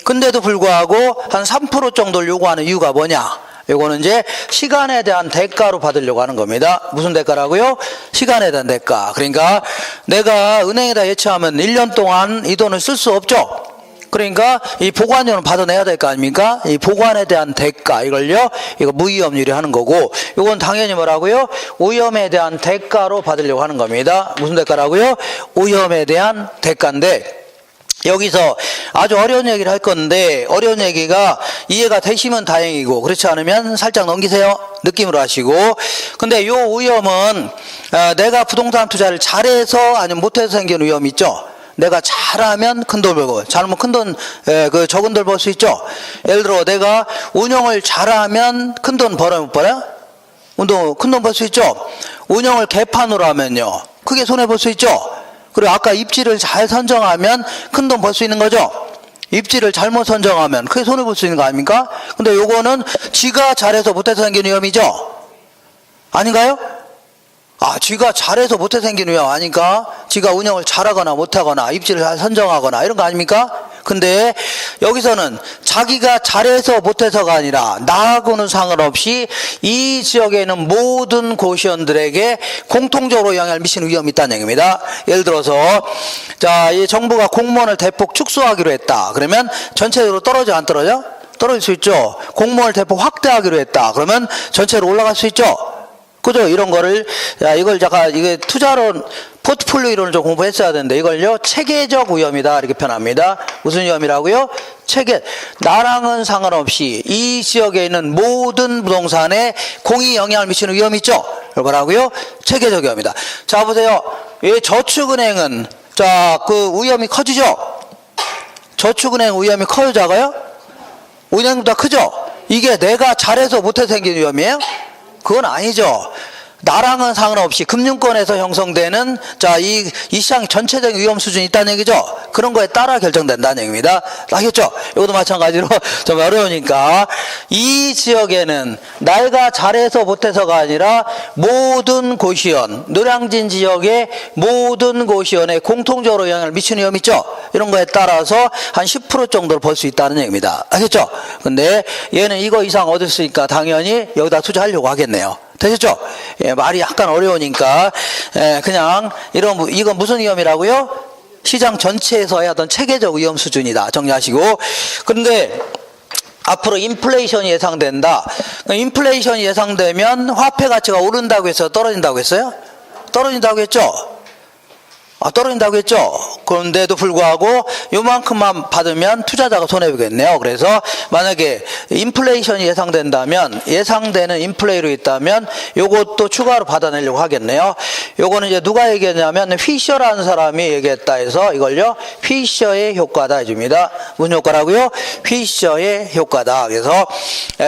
근데도 불구하고 한 3% 정도를 요구하는 이유가 뭐냐? 이거는 이제 시간에 대한 대가로 받으려고 하는 겁니다. 무슨 대가라고요? 시간에 대한 대가. 그러니까 내가 은행에다 예치하면 1년 동안 이 돈을 쓸 수 없죠. 그러니까 이 보관료는 받아내야 될 거 아닙니까? 이 보관에 대한 대가, 이걸요, 이거 무위험률이 하는 거고, 이건 당연히 뭐라고요? 위험에 대한 대가로 받으려고 하는 겁니다. 무슨 대가라고요? 위험에 대한 대가인데, 여기서 아주 어려운 얘기를 할 건데, 어려운 얘기가 이해가 되시면 다행이고, 그렇지 않으면 살짝 넘기세요. 느낌으로 하시고. 근데 요 위험은 내가 부동산 투자를 잘해서 아니면 못해서 생기는 위험이 있죠. 내가 잘하면 큰 돈 벌고, 잘하면 큰 돈, 적은 돈 벌 수 있죠. 예를 들어 내가 운영을 잘하면 큰 돈 벌어요, 못 벌어요? 큰 돈 벌 수 있죠. 운영을 개판으로 하면요, 크게 손해 볼 수 있죠. 그리고 아까 입지를 잘 선정하면 큰 돈 벌 수 있는 거죠. 입지를 잘못 선정하면 크게 손해 볼 수 있는 거 아닙니까? 근데 요거는 지가 잘해서 못해서 생기는 위험이죠. 아닌가요? 지가 잘해서 못해 생긴 위험 아니까? 지가 운영을 잘하거나 못하거나 입지를 잘 선정하거나 이런 거 아닙니까? 근데 여기서는 자기가 잘해서 못해서가 아니라 나하고는 상관없이 이 지역에 있는 모든 고시원들에게 공통적으로 영향을 미치는 위험이 있다는 얘기입니다. 예를 들어서, 자, 이 정부가 공무원을 대폭 축소하기로 했다. 그러면 전체적으로 떨어져 안 떨어져? 떨어질 수 있죠. 공무원을 대폭 확대하기로 했다. 그러면 전체로 올라갈 수 있죠. 그죠? 이런 거를, 이걸 잠깐, 이게 투자론, 포트폴리오 이론을 좀 공부했어야 되는데, 이걸요, 체계적 위험이다. 이렇게 표현합니다. 무슨 위험이라고요? 체계. 나랑은 상관없이 이 지역에 있는 모든 부동산에 공이 영향을 미치는 위험이 있죠? 이걸 뭐라고요? 체계적 위험이다. 자, 보세요. 이 저축은행은, 자, 그 위험이 커지죠? 저축은행 위험이 커요, 작아요? 은행보다 크죠? 이게 내가 잘해서 못해서 생긴 위험이에요? 그건 아니죠. 나랑은 상관없이 금융권에서 형성되는 이 시장 전체적인 위험 수준이 있다는 얘기죠. 그런 거에 따라 결정된다는 얘기입니다. 알겠죠? 이것도 마찬가지로 좀 어려우니까 이 지역에는 내가 잘해서 못해서가 아니라 모든 고시원, 노량진 지역의 모든 고시원에 공통적으로 영향을 미치는 위험이 있죠. 이런 거에 따라서 한 10% 정도를 벌 수 있다는 얘기입니다. 알겠죠? 근데 얘는 이거 이상 얻을 수 있으니까 당연히 여기다 투자하려고 하겠네요. 되셨죠? 예, 말이 약간 어려우니까 그냥 이건 무슨 위험이라고요? 시장 전체에서의 어떤 체계적 위험 수준이다 정리하시고. 그런데 앞으로 인플레이션이 예상된다. 인플레이션이 예상되면 화폐 가치가 오른다고 해서 떨어진다고 했어요? 떨어진다고 했죠? 떨어진다고 했죠. 그런데도 불구하고 요만큼만 받으면 투자자가 손해보겠네요. 그래서 만약에 인플레이션이 예상된다면, 예상되는 인플레이로 있다면 요것도 추가로 받아내려고 하겠네요. 요거는 이제 누가 얘기했냐면 피셔라는 사람이 얘기했다 해서 이걸요 피셔의 효과다 해줍니다. 무슨 효과라고요? 피셔의 효과다. 그래서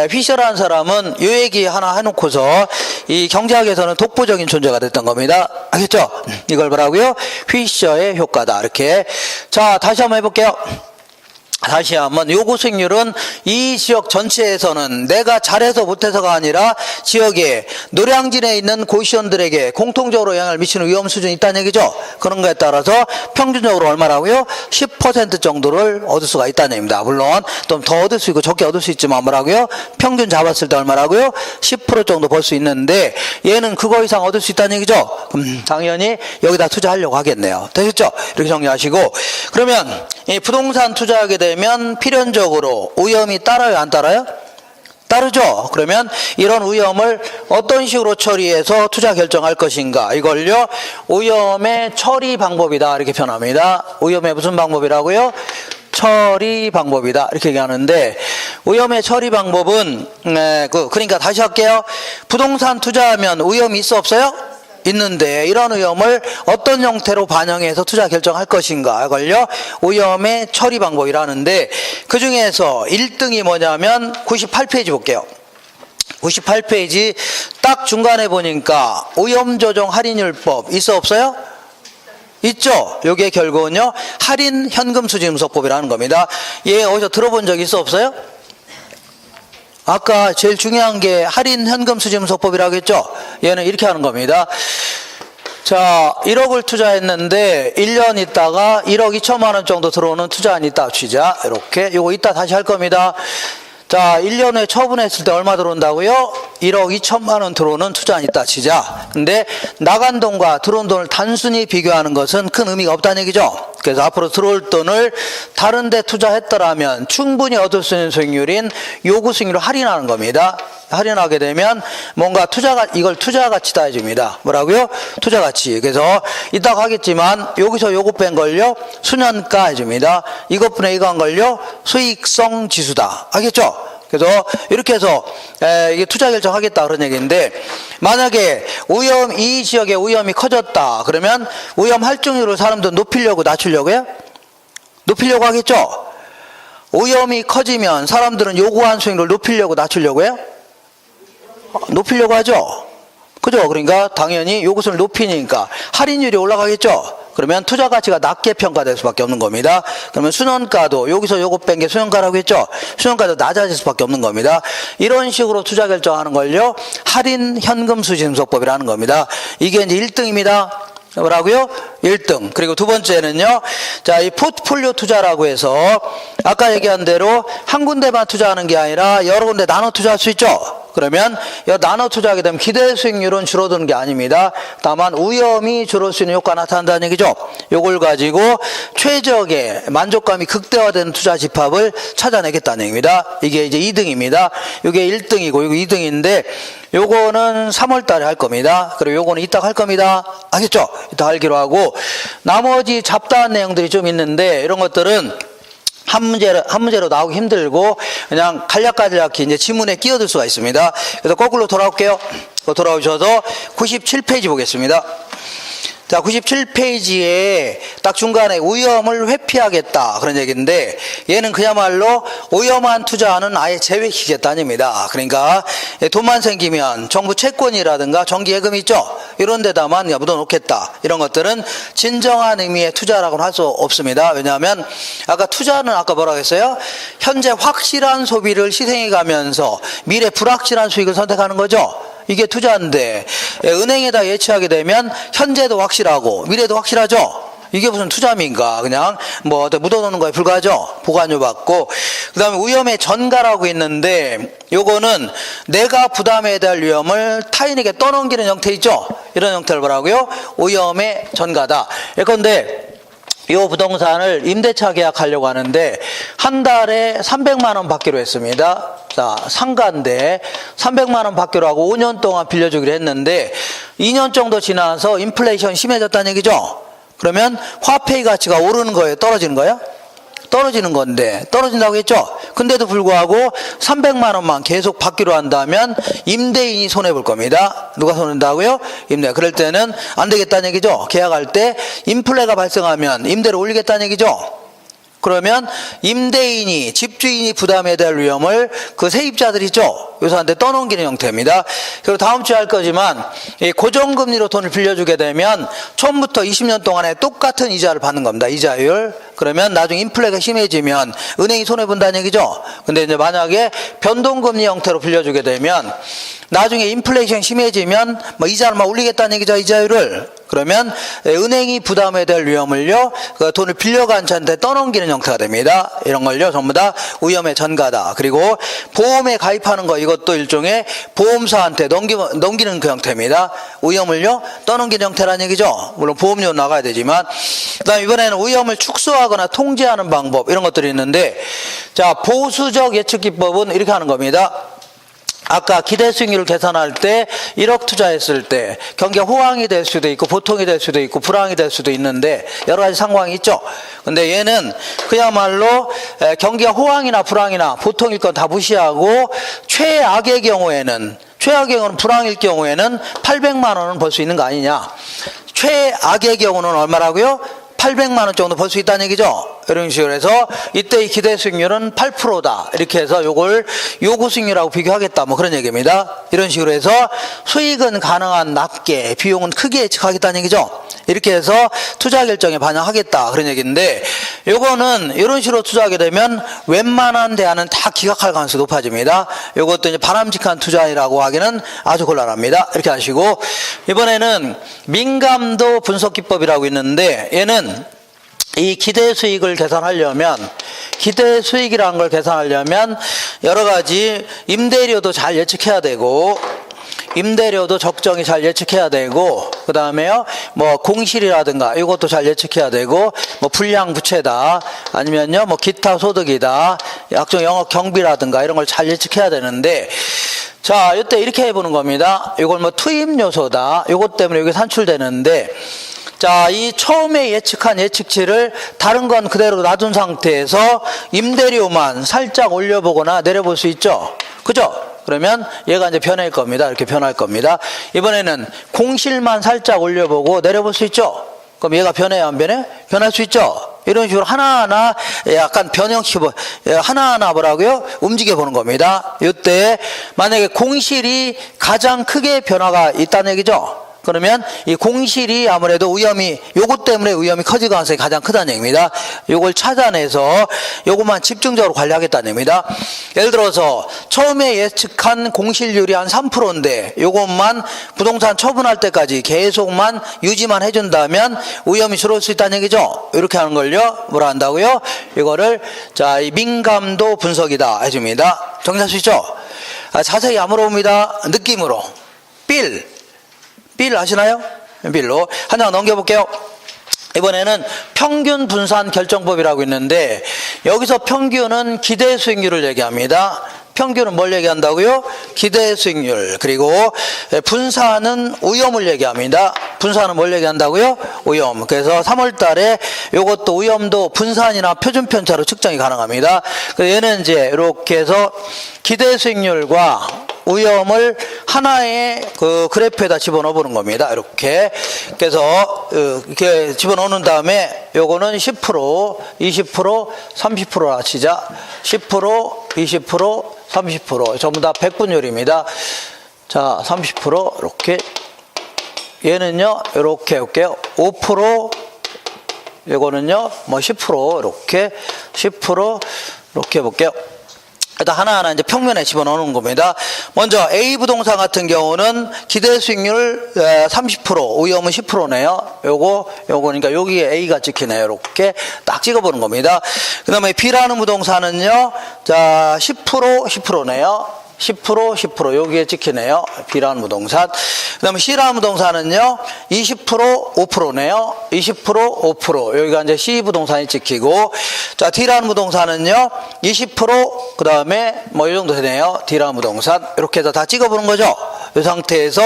피셔라는 사람은 요 얘기 하나 해놓고서 이 경제학에서는 독보적인 존재가 됐던 겁니다. 알겠죠? 이걸 뭐라고요? 피셔의 효과다. 이렇게. 자, 다시 한번 해볼게요. 다시 한번 요구 수익률은 이 지역 전체에서는 내가 잘해서 못해서가 아니라 지역에 노량진에 있는 고시원들에게 공통적으로 영향을 미치는 위험 수준이 있다는 얘기죠. 그런 거에 따라서 평균적으로 얼마라고요? 10% 정도를 얻을 수가 있다는 얘기입니다. 물론 좀 더 얻을 수 있고 적게 얻을 수 있지만 뭐라고요? 평균 잡았을 때 얼마라고요? 10% 정도 벌 수 있는데 얘는 그거 이상 얻을 수 있다는 얘기죠. 당연히 여기다 투자하려고 하겠네요. 되셨죠? 이렇게 정리하시고. 그러면 이 부동산 투자하게 되면 필연적으로 위험이 따라요, 안 따라요? 따르죠. 그러면 이런 위험을 어떤 식으로 처리해서 투자 결정할 것인가, 이걸요 위험의 처리 방법이다 이렇게 표현합니다. 위험의 무슨 방법이라고요? 처리 방법이다 이렇게 얘기하는데, 위험의 처리 방법은 그러니까 다시 할게요. 부동산 투자하면 위험이 있어 없어요? 있는데 이런 위험을 어떤 형태로 반영해서 투자 결정할 것인가, 이걸요 위험의 처리 방법이라는데, 그 중에서 1등이 뭐냐면 98페이지 볼게요. 98페이지 딱 중간에 보니까 위험조정 할인율법 있어 없어요? 있죠. 요게 결국은요 할인 현금 수지음소법이라는 겁니다. 얘 어디서 들어본 적 있어 없어요? 아까 제일 중요한 게 할인 현금 수지음소법이라고 했죠. 얘는 이렇게 하는 겁니다. 자, 1억을 투자했는데 1년 있다가 1억 2천만 원 정도 들어오는 투자안이 있다 치자. 이렇게 요거 이따 다시 할 겁니다. 자, 1년 후에 처분했을 때 얼마 들어온다고요? 1억 2천만 원 들어오는 투자안이 있다 치자. 근데 나간 돈과 들어온 돈을 단순히 비교하는 것은 큰 의미가 없다는 얘기죠. 그래서 앞으로 들어올 돈을 다른 데 투자했더라면 충분히 얻을 수 있는 수익률인 요구 수익률을 할인하는 겁니다. 할인하게 되면 뭔가 이걸 투자 가치다 해줍니다. 뭐라고요? 투자 가치. 그래서 이따 하겠지만 여기서 요거 뺀 걸요 수년가 해줍니다. 이것분에 이거 한 걸요 수익성 지수다. 알겠죠? 그래서 이렇게 해서 이게 투자 결정하겠다 그런 얘기인데, 만약에 이 지역의 위험이 커졌다 그러면 위험 할증률을 사람들 높이려고 낮추려고요? 높이려고 하겠죠? 위험이 커지면 사람들은 요구한 수익률을 높이려고 낮추려고요? 높이려고 하죠. 그죠? 그러니까 당연히 요것을 높이니까 할인율이 올라가겠죠. 그러면 투자 가치가 낮게 평가될 수밖에 없는 겁니다. 그러면 수년가도 여기서 요거 뺀 게 수년가라고 했죠. 수년가도 낮아질 수밖에 없는 겁니다. 이런 식으로 투자 결정하는 걸요 할인 현금 수지음소법이라는 겁니다. 이게 이제 1등입니다. 뭐라고요? 1등. 그리고 두 번째는요, 자, 이 포트폴리오 투자라고 해서 아까 얘기한 대로 한 군데만 투자하는 게 아니라 여러 군데 나눠 투자할 수 있죠. 그러면 나눠 투자하게 되면 기대 수익률은 줄어드는 게 아닙니다. 다만 위험이 줄을 수 있는 효과가 나타난다는 얘기죠. 요걸 가지고 최적의 만족감이 극대화되는 투자 집합을 찾아내겠다는 얘기입니다. 이게 이제 2등입니다. 이게 1등이고 이거 2등인데 요거는 3월 달에 할 겁니다. 그리고 요거는 이따 할 겁니다. 알겠죠? 이따 하기로 하고, 나머지 잡다한 내용들이 좀 있는데 이런 것들은 한 문제로 나오기 힘들고 그냥 간략간략히 이제 지문에 끼어들 수가 있습니다. 그래서 거꾸로 돌아올게요. 돌아오셔서 97페이지 보겠습니다. 자, 97페이지에 딱 중간에 위험을 회피하겠다 그런 얘기인데 얘는 그야말로 위험한 투자는 아예 제외시키겠다입니다. 그러니까 돈만 생기면 정부 채권이라든가 정기예금 있죠? 이런 데다만 묻어놓겠다. 이런 것들은 진정한 의미의 투자라고는 할 수 없습니다. 왜냐하면 아까 투자는 아까 뭐라고 했어요? 현재 확실한 소비를 희생해 가면서 미래 불확실한 수익을 선택하는 거죠. 이게 투자인데 은행에다 예치하게 되면 현재도 확실하고 미래도 확실하죠. 이게 무슨 투자입니까? 그냥 뭐 묻어놓는 거에 불과하죠. 보관료 받고. 그 다음에 위험의 전가라고 있는데 요거는 내가 부담해야 될 위험을 타인에게 떠넘기는 형태 있죠. 이런 형태를 뭐라고요? 위험의 전가다. 예컨대 이 부동산을 임대차 계약하려고 하는데 한 달에 300만 원 받기로 했습니다. 자, 상가인데 300만 원 받기로 하고 5년 동안 빌려주기로 했는데 2년 정도 지나서 인플레이션 심해졌다는 얘기죠. 그러면 화폐의 가치가 오르는 거예요? 떨어지는 거예요? 떨어지는 건데 떨어진다고 했죠. 근데도 불구하고 300만 원만 계속 받기로 한다면 임대인이 손해볼 겁니다. 누가 손해본다고요? 임대. 그럴 때는 안 되겠다는 얘기죠. 계약할 때 인플레가 발생하면 임대를 올리겠다는 얘기죠. 그러면 임대인이 집주인이 부담해야 될 위험을 그 세입자들이 있죠. 요사한테 떠넘기는 형태입니다. 그리고 다음 주에 할 거지만 고정금리로 돈을 빌려주게 되면 처음부터 20년 동안에 똑같은 이자를 받는 겁니다. 이자율. 그러면 나중에 인플레가 심해지면 은행이 손해본다는 얘기죠. 근데 이제 만약에 변동금리 형태로 빌려주게 되면 나중에 인플레이션 심해지면 뭐 이자를 막 올리겠다는 얘기죠. 이자율을. 그러면 은행이 부담해야 될 위험을요, 그 돈을 빌려간 자한테 떠넘기는 형태가 됩니다. 이런 걸요, 전부 다 위험의 전가다. 그리고 보험에 가입하는 거, 이것도 일종의 보험사한테 넘기는 그 형태입니다. 위험을요, 떠넘기는 형태라는 얘기죠. 물론 보험료 나가야 되지만. 그 다음에 이번에는 위험을 축소하거나 통제하는 방법, 이런 것들이 있는데, 자, 보수적 예측 기법은 이렇게 하는 겁니다. 아까 기대 수익률을 계산할 때 1억 투자했을 때 경기가 호황이 될 수도 있고 보통이 될 수도 있고 불황이 될 수도 있는데 여러 가지 상황이 있죠. 근데 얘는 그야말로 경기가 호황이나 불황이나 보통일 건 다 무시하고 최악의 경우에는 불황일 경우에는 800만 원은 벌 수 있는 거 아니냐. 최악의 경우는 얼마라고요? 800만 원 정도 벌 수 있다는 얘기죠. 이런 식으로 해서 이때 이 기대 수익률은 8%다. 이렇게 해서 요걸 요구 수익률하고 비교하겠다. 뭐 그런 얘기입니다. 이런 식으로 해서 수익은 가능한 낮게 비용은 크게 예측하겠다는 얘기죠. 이렇게 해서 투자 결정에 반영하겠다. 그런 얘기인데 요거는 이런 식으로 투자하게 되면 웬만한 대안은 다 기각할 가능성이 높아집니다. 요것도 이제 바람직한 투자라고 하기는 아주 곤란합니다. 이렇게 하시고 이번에는 민감도 분석 기법이라고 있는데 얘는 이 기대 수익을 계산하려면 기대 수익이라는 걸 계산하려면 여러 가지 임대료도 잘 예측해야 되고 임대료도 적정히 잘 예측해야 되고 그 다음에요 뭐 공실이라든가 이것도 잘 예측해야 되고 뭐 불량 부채다 아니면요 뭐 기타 소득이다 약정 영업 경비라든가 이런 걸 잘 예측해야 되는데 자 이때 이렇게 해보는 겁니다. 이걸 뭐 투입 요소다 이것 때문에 이게 산출되는데 자, 이 처음에 예측한 예측치를 다른 건 그대로 놔둔 상태에서 임대료만 살짝 올려보거나 내려볼 수 있죠. 그죠? 그러면 얘가 이제 변할 겁니다. 이렇게 변할 겁니다. 이번에는 공실만 살짝 올려보고 내려볼 수 있죠. 그럼 얘가 변해야 안 변해? 변할 수 있죠. 이런 식으로 하나하나 약간 변형시키고 하나하나 뭐라고요? 움직여 보는 겁니다. 이때 만약에 공실이 가장 크게 변화가 있다는 얘기죠. 그러면 이 공실이 아무래도 위험이 요것 때문에 위험이 커질 가능성이 가장 크다는 얘기입니다. 요걸 찾아내서 요것만 집중적으로 관리하겠다는 얘기입니다. 예를 들어서 처음에 예측한 공실률이 한 3%인데 요것만 부동산 처분할 때까지 계속만 유지만 해준다면 위험이 줄어들 수 있다는 얘기죠. 이렇게 하는 걸요 뭐라 한다고요? 이거를 자, 이 민감도 분석이다 해줍니다. 정리할 수 있죠? 자세히 안 물어봅니다. 느낌으로 빌 아시나요? 빌로 한 장 넘겨볼게요. 이번에는 평균 분산 결정법이라고 있는데 여기서 평균은 기대 수익률을 얘기합니다. 평균은 뭘 얘기한다고요? 기대 수익률. 그리고 분산은 위험을 얘기합니다. 분산은 뭘 얘기한다고요? 위험. 그래서 3월 달에 이것도 위험도 분산이나 표준 편차로 측정이 가능합니다. 그래서 얘는 이제 이렇게 해서 기대 수익률과 위험을 하나의 그 그래프에다 집어넣어 보는 겁니다. 이렇게. 그래서 이렇게 집어넣는 다음에 요거는 10%, 20%, 30%라 치자. 10%, 20%, 30% 전부 다 백분율입니다. 자, 30% 이렇게. 얘는요, 이렇게 할게요. 5%, 이거는요, 뭐 10% 이렇게, 10% 이렇게 해볼게요. 일단 하나하나 이제 평면에 집어넣는 겁니다. 먼저 A 부동산 같은 경우는 기대 수익률 30%, 오염은 10%네요. 요거니까 여기에 A가 찍히네요. 이렇게 딱 찍어보는 겁니다. 그 다음에 B라는 부동산은요, 자, 10%, 10%네요. 10%, 10% 여기에 찍히네요. B라는 부동산. 그 다음에 C라는 부동산은요, 20%, 5%네요. 20%, 5%. 여기가 이제 C 부동산이 찍히고, 자, D라는 부동산은요, 20%, 그 다음에 뭐 이 정도 되네요. D라는 부동산. 이렇게 해서 다 찍어보는 거죠. 이 상태에서,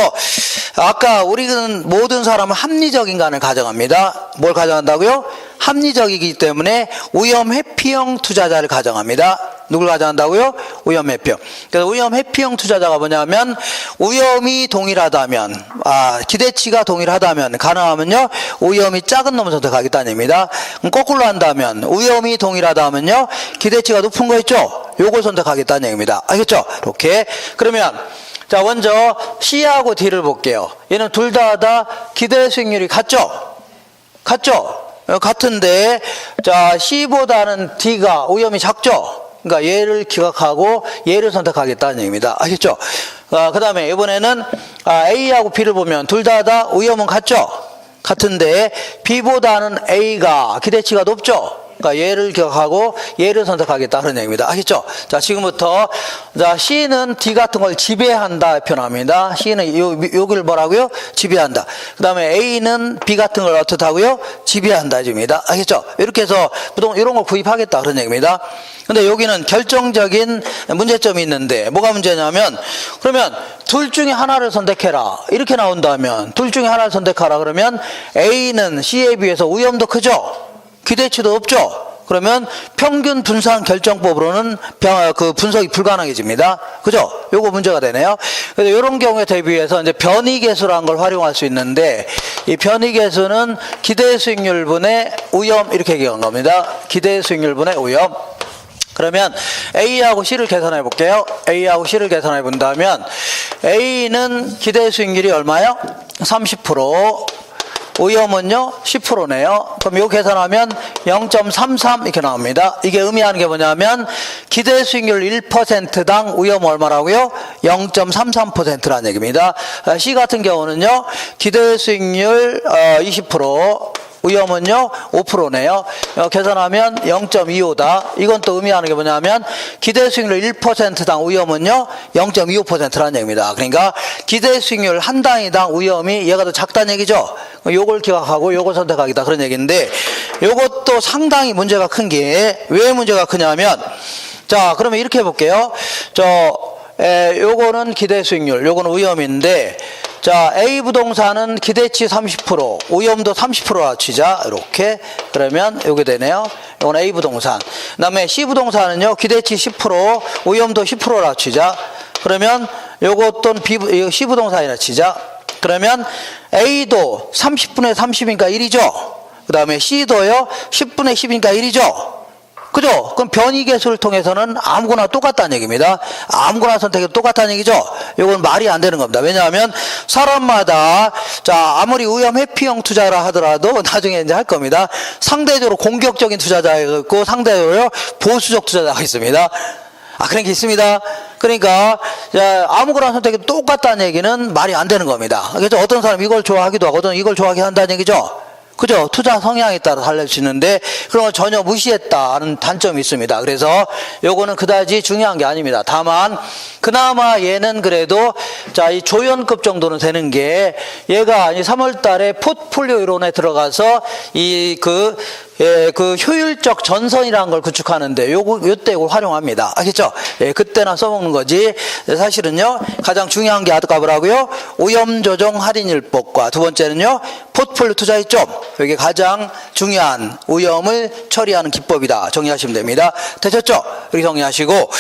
아까 우리는 모든 사람은 합리적 인간을 가정합니다. 뭘 가정한다고요? 합리적이기 때문에 오염 회피형 투자자를 가정합니다. 누굴 가정한다고요? 오염 회피형. 그래서 오염 회피형 투자자가 뭐냐면 오염이 동일하다면, 기대치가 동일하다면, 가능하면요 오염이 작은 놈을 선택하겠다는 얘기입니다. 그럼 거꾸로 한다면 오염이 동일하다면요 기대치가 높은 거 있죠? 요걸 선택하겠다는 얘기입니다. 알겠죠? 이렇게. 그러면 자, 먼저 C하고 D를 볼게요. 얘는 둘 다 기대 수익률이 같죠? 같죠? 같은데, 자, C보다는 D가 오염이 작죠? 그러니까 얘를 기각하고 얘를 선택하겠다는 얘기입니다. 아시죠? 그 다음에 이번에는 A하고 B를 보면 둘 다 오염은 같죠? 같은데 B보다는 A가 기대치가 높죠? 그러니까 얘를 기억하고 얘를 선택하겠다 그런 얘기입니다. 아시죠? 자, 지금부터 자, C는 D 같은 걸 지배한다 표현합니다. C는 여기를 뭐라고요? 지배한다. 그 다음에 A는 B 같은 걸 어떻다고요? 지배한다 입니다. 아시죠? 이렇게 해서 이런 걸 구입하겠다 그런 얘기입니다. 근데 여기는 결정적인 문제점이 있는데 뭐가 문제냐면 그러면 둘 중에 하나를 선택해라 이렇게 나온다면 둘 중에 하나를 선택하라 그러면 A는 C에 비해서 오염도 크죠? 기대치도 없죠? 그러면 평균 분산 결정법으로는 그 분석이 불가능해집니다. 그죠? 요거 문제가 되네요. 그래서 이런 경우에 대비해서 이제 변이계수라는 걸 활용할 수 있는데 이 변이계수는 기대 수익률분의 오염 이렇게 얘기한 겁니다. 기대 수익률분의 오염. 그러면 A하고 C를 계산해 볼게요. A하고 C를 계산해 본다면 A는 기대 수익률이 얼마요? 30%. 오염은요 10%네요. 그럼 이거 계산하면 0.33 이렇게 나옵니다. 이게 의미하는 게 뭐냐면 기대 수익률 1%당 오염 얼마라고요? 0.33%라는 얘기입니다. C 같은 경우는요 기대 수익률 20%, 오염은요 5%네요. 계산하면 0.25다. 이건 또 의미하는 게 뭐냐면 기대 수익률 1%당 오염은요 0.25%라는 얘기입니다. 그러니까 기대 수익률 한 단위당 오염이 얘가 더 작다는 얘기죠. 요걸 기억하고 요걸 선택하겠다 그런 얘기인데 요것도 상당히 문제가 큰 게 왜 문제가 크냐면 자, 그러면 이렇게 해볼게요. 요거는 기대 수익률, 요거는 오염인데 자, A 부동산은 기대치 30%, 오염도 30%라 치자. 이렇게. 그러면 요게 되네요. 요건 A 부동산. 그 다음에 C 부동산은요, 기대치 10%, 오염도 10%라 치자. 그러면 요것도 C 부동산이라 치자. 그러면 A도 30분의 30이니까 1이죠. 그 다음에 C도요, 10분의 10이니까 1이죠. 그죠? 그럼 변이계수를 통해서는 아무거나 똑같다는 얘기입니다. 아무거나 선택해도 똑같다는 얘기죠? 이건 말이 안 되는 겁니다. 왜냐하면 사람마다 자, 아무리 오염 회피형 투자라 하더라도 나중에 이제 할 겁니다. 상대적으로 공격적인 투자자가 있고 상대적으로 보수적 투자자가 있습니다. 그런 게 있습니다. 그러니까 아무거나 선택해도 똑같다는 얘기는 말이 안 되는 겁니다. 그래서 어떤 사람이 이걸 좋아하기도 하고 어떤 이걸 좋아하게 한다는 얘기죠. 그죠? 투자 성향에 따라 달라질 수 있는데 그런 걸 전혀 무시했다는 단점이 있습니다. 그래서 요거는 그다지 중요한 게 아닙니다. 다만 그나마 얘는 그래도 자, 이 조연급 정도는 되는 게 얘가 3월 달에 포트폴리오 이론에 들어가서 그 효율적 전선이라는 걸 구축하는데 요때 이걸 활용합니다. 알겠죠? 그때나 써먹는 거지. 사실은요, 가장 중요한 게 아까 뭐라고요? 오염 조정 할인율법과 두 번째는요, 포트폴리오 투자 이점. 이게 가장 중요한 오염을 처리하는 기법이다. 정리하시면 됩니다. 되셨죠? 이렇게 정리하시고.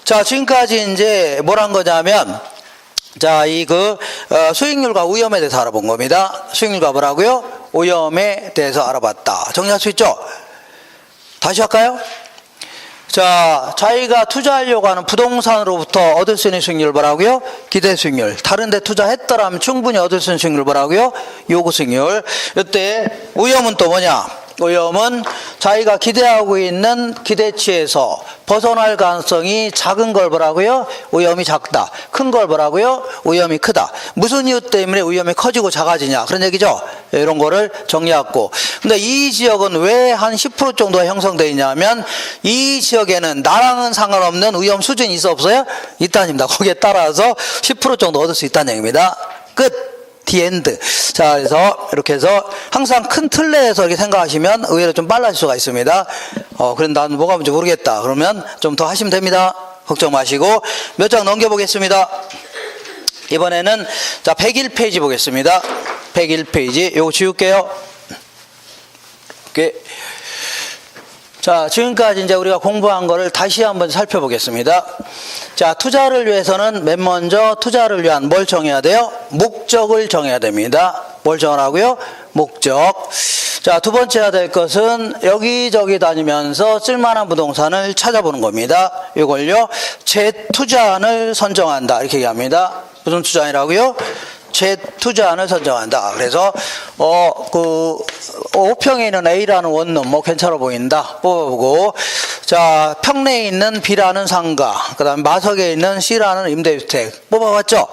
자, 지금까지 이제 뭘 한 거냐면, 자, 수익률과 오염에 대해서 알아본 겁니다. 수익률과 뭐라고요? 오염에 대해서 알아봤다. 정리할 수 있죠? 다시 할까요? 자, 자기가 투자하려고 하는 부동산으로부터 얻을 수 있는 수익률 뭐라고요? 기대 수익률. 다른 데 투자했더라면 충분히 얻을 수 있는 수익률 뭐라고요? 요구 수익률. 이때 오염은 또 뭐냐? 오염은 자기가 기대하고 있는 기대치에서 벗어날 가능성이 작은 걸 뭐라고요? 오염이 작다. 큰 걸 뭐라고요? 오염이 크다. 무슨 이유 때문에 오염이 커지고 작아지냐? 그런 얘기죠? 이런 거를 정리하고. 근데 이 지역은 왜 한 10% 정도가 형성되어 있냐면 이 지역에는 나랑은 상관없는 오염 수준이 있어 없어요? 있다는 겁니다. 거기에 따라서 10% 정도 얻을 수 있다는 얘기입니다. 끝. 디엔드. 자, 그래서 이렇게 해서 항상 큰 틀 내에서 이렇게 생각하시면 의외로 좀 빨라질 수가 있습니다. 그럼 난 뭐가 뭔지 모르겠다. 그러면 좀 더 하시면 됩니다. 걱정 마시고 몇 장 넘겨보겠습니다. 이번에는 자 101페이지 보겠습니다. 101페이지 요거 지울게요. 이렇게. 자, 지금까지 이제 우리가 공부한 거를 다시 한번 살펴보겠습니다. 자, 투자를 위해서는 맨 먼저 투자를 위한 뭘 정해야 돼요? 목적을 정해야 됩니다. 뭘 정하라고요? 목적. 자, 두 번째 해야 될 것은 여기저기 다니면서 쓸만한 부동산을 찾아보는 겁니다. 이걸요, 재투자안을 선정한다. 이렇게 얘기합니다. 무슨 투자안이라고요? 재투자안을 선정한다. 그래서 5평에 있는 A라는 원룸 뭐 괜찮아 보인다. 뽑아보고, 자, 평내에 있는 B라는 상가, 그 다음에 마석에 있는 C라는 임대주택 뽑아봤죠?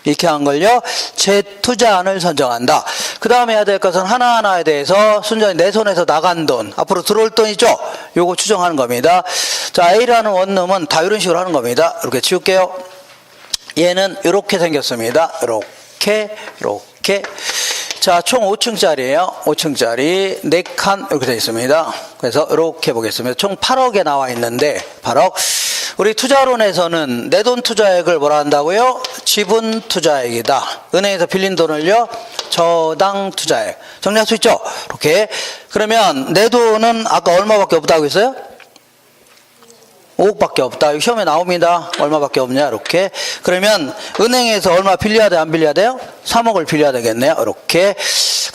이렇게 한 걸요, 재투자안을 선정한다. 그 다음에 해야 될 것은 하나하나에 대해서 순전히 내 손에서 나간 돈, 앞으로 들어올 돈 있죠? 요거 추정하는 겁니다. 자, A라는 원룸은 다 이런 식으로 하는 겁니다. 이렇게 지울게요. 얘는 이렇게 생겼습니다. 이렇게. 자, 총 5층짜리예요. 5층짜리 4칸 이렇게 되어 있습니다. 그래서 이렇게 보겠습니다. 총 8억에 나와 있는데 8억. 우리 투자론에서는 내 돈 투자액을 뭐라 한다고요? 지분 투자액이다. 은행에서 빌린 돈을요, 저당 투자액. 정리할 수 있죠? 이렇게. 그러면 내 돈은 아까 얼마밖에 없다고 했어요? 5억밖에 없다. 이거 시험에 나옵니다. 얼마밖에 없냐? 이렇게. 그러면 은행에서 얼마 빌려야 돼? 안 빌려야 돼요? 3억을 빌려야 되겠네요. 이렇게.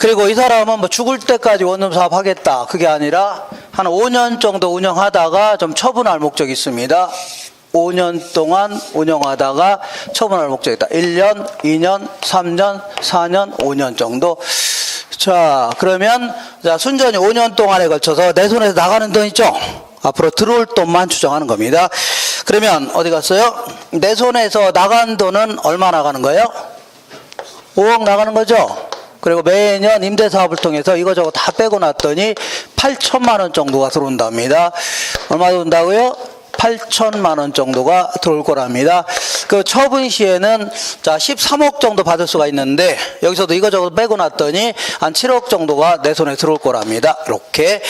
그리고 이 사람은 뭐 죽을 때까지 원룸 사업 하겠다. 그게 아니라 한 5년 정도 운영하다가 좀 처분할 목적이 있습니다. 5년 동안 운영하다가 처분할 목적이 있다. 1년, 2년, 3년, 4년, 5년 정도. 자, 그러면 자, 순전히 5년 동안에 걸쳐서 내 손에서 나가는 돈 있죠? 앞으로 들어올 돈만 추정하는 겁니다. 그러면 어디 갔어요? 내 손에서 나간 돈은 얼마 나가는 거예요? 5억 나가는 거죠? 그리고 매년 임대사업을 통해서 이거저거 다 빼고 났더니 8천만 원 정도가 들어온답니다. 얼마 들어온다고요? 8천만 원 정도가 들어올 거랍니다. 그 처분 시에는 자 13억 정도 받을 수가 있는데 여기서도 이거저거 빼고 났더니 한 7억 정도가 내 손에 들어올 거랍니다. 이렇게.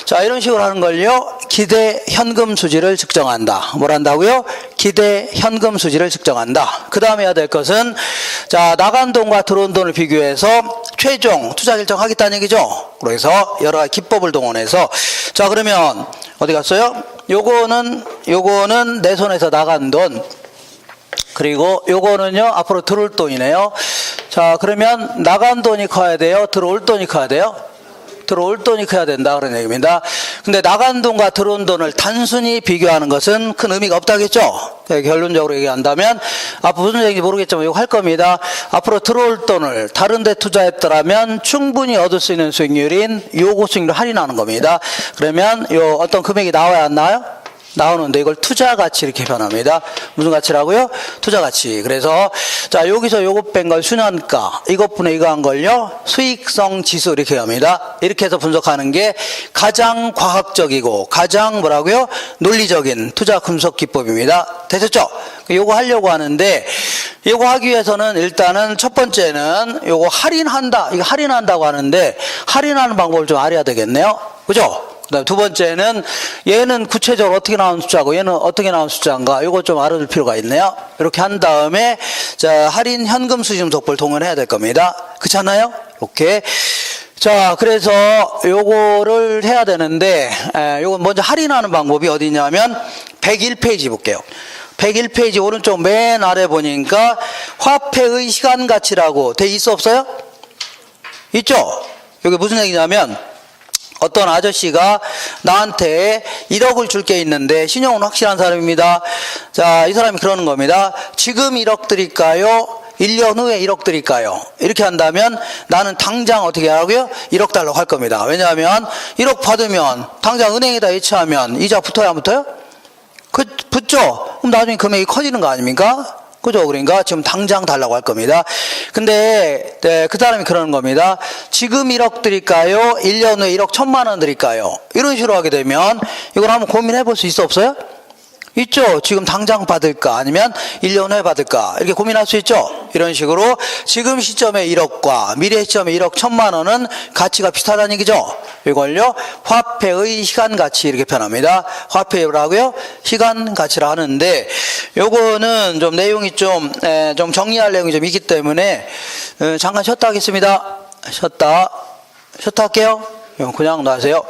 자, 이런 식으로 하는 걸요, 기대 현금 수지를 측정한다. 뭘 한다고요? 기대 현금 수지를 측정한다. 그 다음에 해야 될 것은 자, 나간 돈과 들어온 돈을 비교해서 최종 투자 결정하겠다는 얘기죠. 그래서 여러 가지 기법을 동원해서 자, 그러면 어디 갔어요? 요거는 내 손에서 나간 돈, 그리고 요거는요 앞으로 들어올 돈이네요. 자, 그러면 나간 돈이 커야 돼요? 들어올 돈이 커야 돼요? 들어올 돈이 커야 된다, 그런 얘기입니다. 근데 나간 돈과 들어온 돈을 단순히 비교하는 것은 큰 의미가 없다겠죠? 결론적으로 얘기한다면, 앞으로 무슨 얘기인지 모르겠지만 이거 할 겁니다. 앞으로 들어올 돈을 다른 데 투자했더라면 충분히 얻을 수 있는 수익률인 요구 수익률을 할인하는 겁니다. 그러면 요 어떤 금액이 나와야 안 나와요? 나오는데 이걸 투자 가치 이렇게 표현합니다. 무슨 가치라고요? 투자 가치. 그래서 자, 여기서 요거 뺀 걸 순환가, 이것분에 이거 한 걸요 수익성 지수 이렇게 합니다. 이렇게 해서 분석하는 게 가장 과학적이고 가장 뭐라고요? 논리적인 투자 분석 기법입니다. 되셨죠? 요거 하려고 하는데, 요거 하기 위해서는 일단은 첫 번째는 요거 할인한다. 이거 할인한다고 하는데 할인하는 방법을 좀 알아야 되겠네요. 그죠? 그다음 두 번째는 얘는 구체적으로 어떻게 나온 숫자고 얘는 어떻게 나온 숫자인가, 이거 좀 알아둘 필요가 있네요. 이렇게 한 다음에 자, 할인 현금 수준 속보를 동원해야 될 겁니다. 그렇지 않나요? 이렇게. 자, 그래서 요거를 해야 되는데 요거 먼저 할인하는 방법이 어디 있냐면 101페이지 볼게요. 101페이지 오른쪽 맨 아래 보니까 화폐의 시간 가치라고 돼 있어 없어요? 있죠? 여기 무슨 얘기냐면 어떤 아저씨가 나한테 1억을 줄 게 있는데 신용은 확실한 사람입니다. 자, 이 사람이 그러는 겁니다. 지금 1억 드릴까요? 1년 후에 1억 드릴까요? 이렇게 한다면 나는 당장 어떻게 하라고요? 1억 달라고 할 겁니다. 왜냐하면 1억 받으면 당장 은행에다 예치하면 이자 붙어야 안 붙어요? 붙죠? 그럼 나중에 금액이 커지는 거 아닙니까? 그죠? 그러니까 지금 당장 달라고 할 겁니다. 근데 그 사람이 그러는 겁니다. 지금 1억 드릴까요? 1년 후에 1억 1,000만 원 드릴까요? 이런 식으로 하게 되면 이걸 한번 고민해 볼 수 있어 없어요? 있죠. 지금 당장 받을까 아니면 1년 후에 받을까 이렇게 고민할 수 있죠. 이런 식으로 지금 시점에 1억과 미래 시점에 1억 1,000만 원은 가치가 비슷하다는 얘기죠. 이걸요 화폐의 시간 가치 이렇게 표현합니다. 화폐라고요 시간 가치라 하는데 요거는 좀 내용이 좀 정리할 내용이 좀 있기 때문에 잠깐 쉬었다 하겠습니다. 쉬었다 할게요. 그냥 놔세요.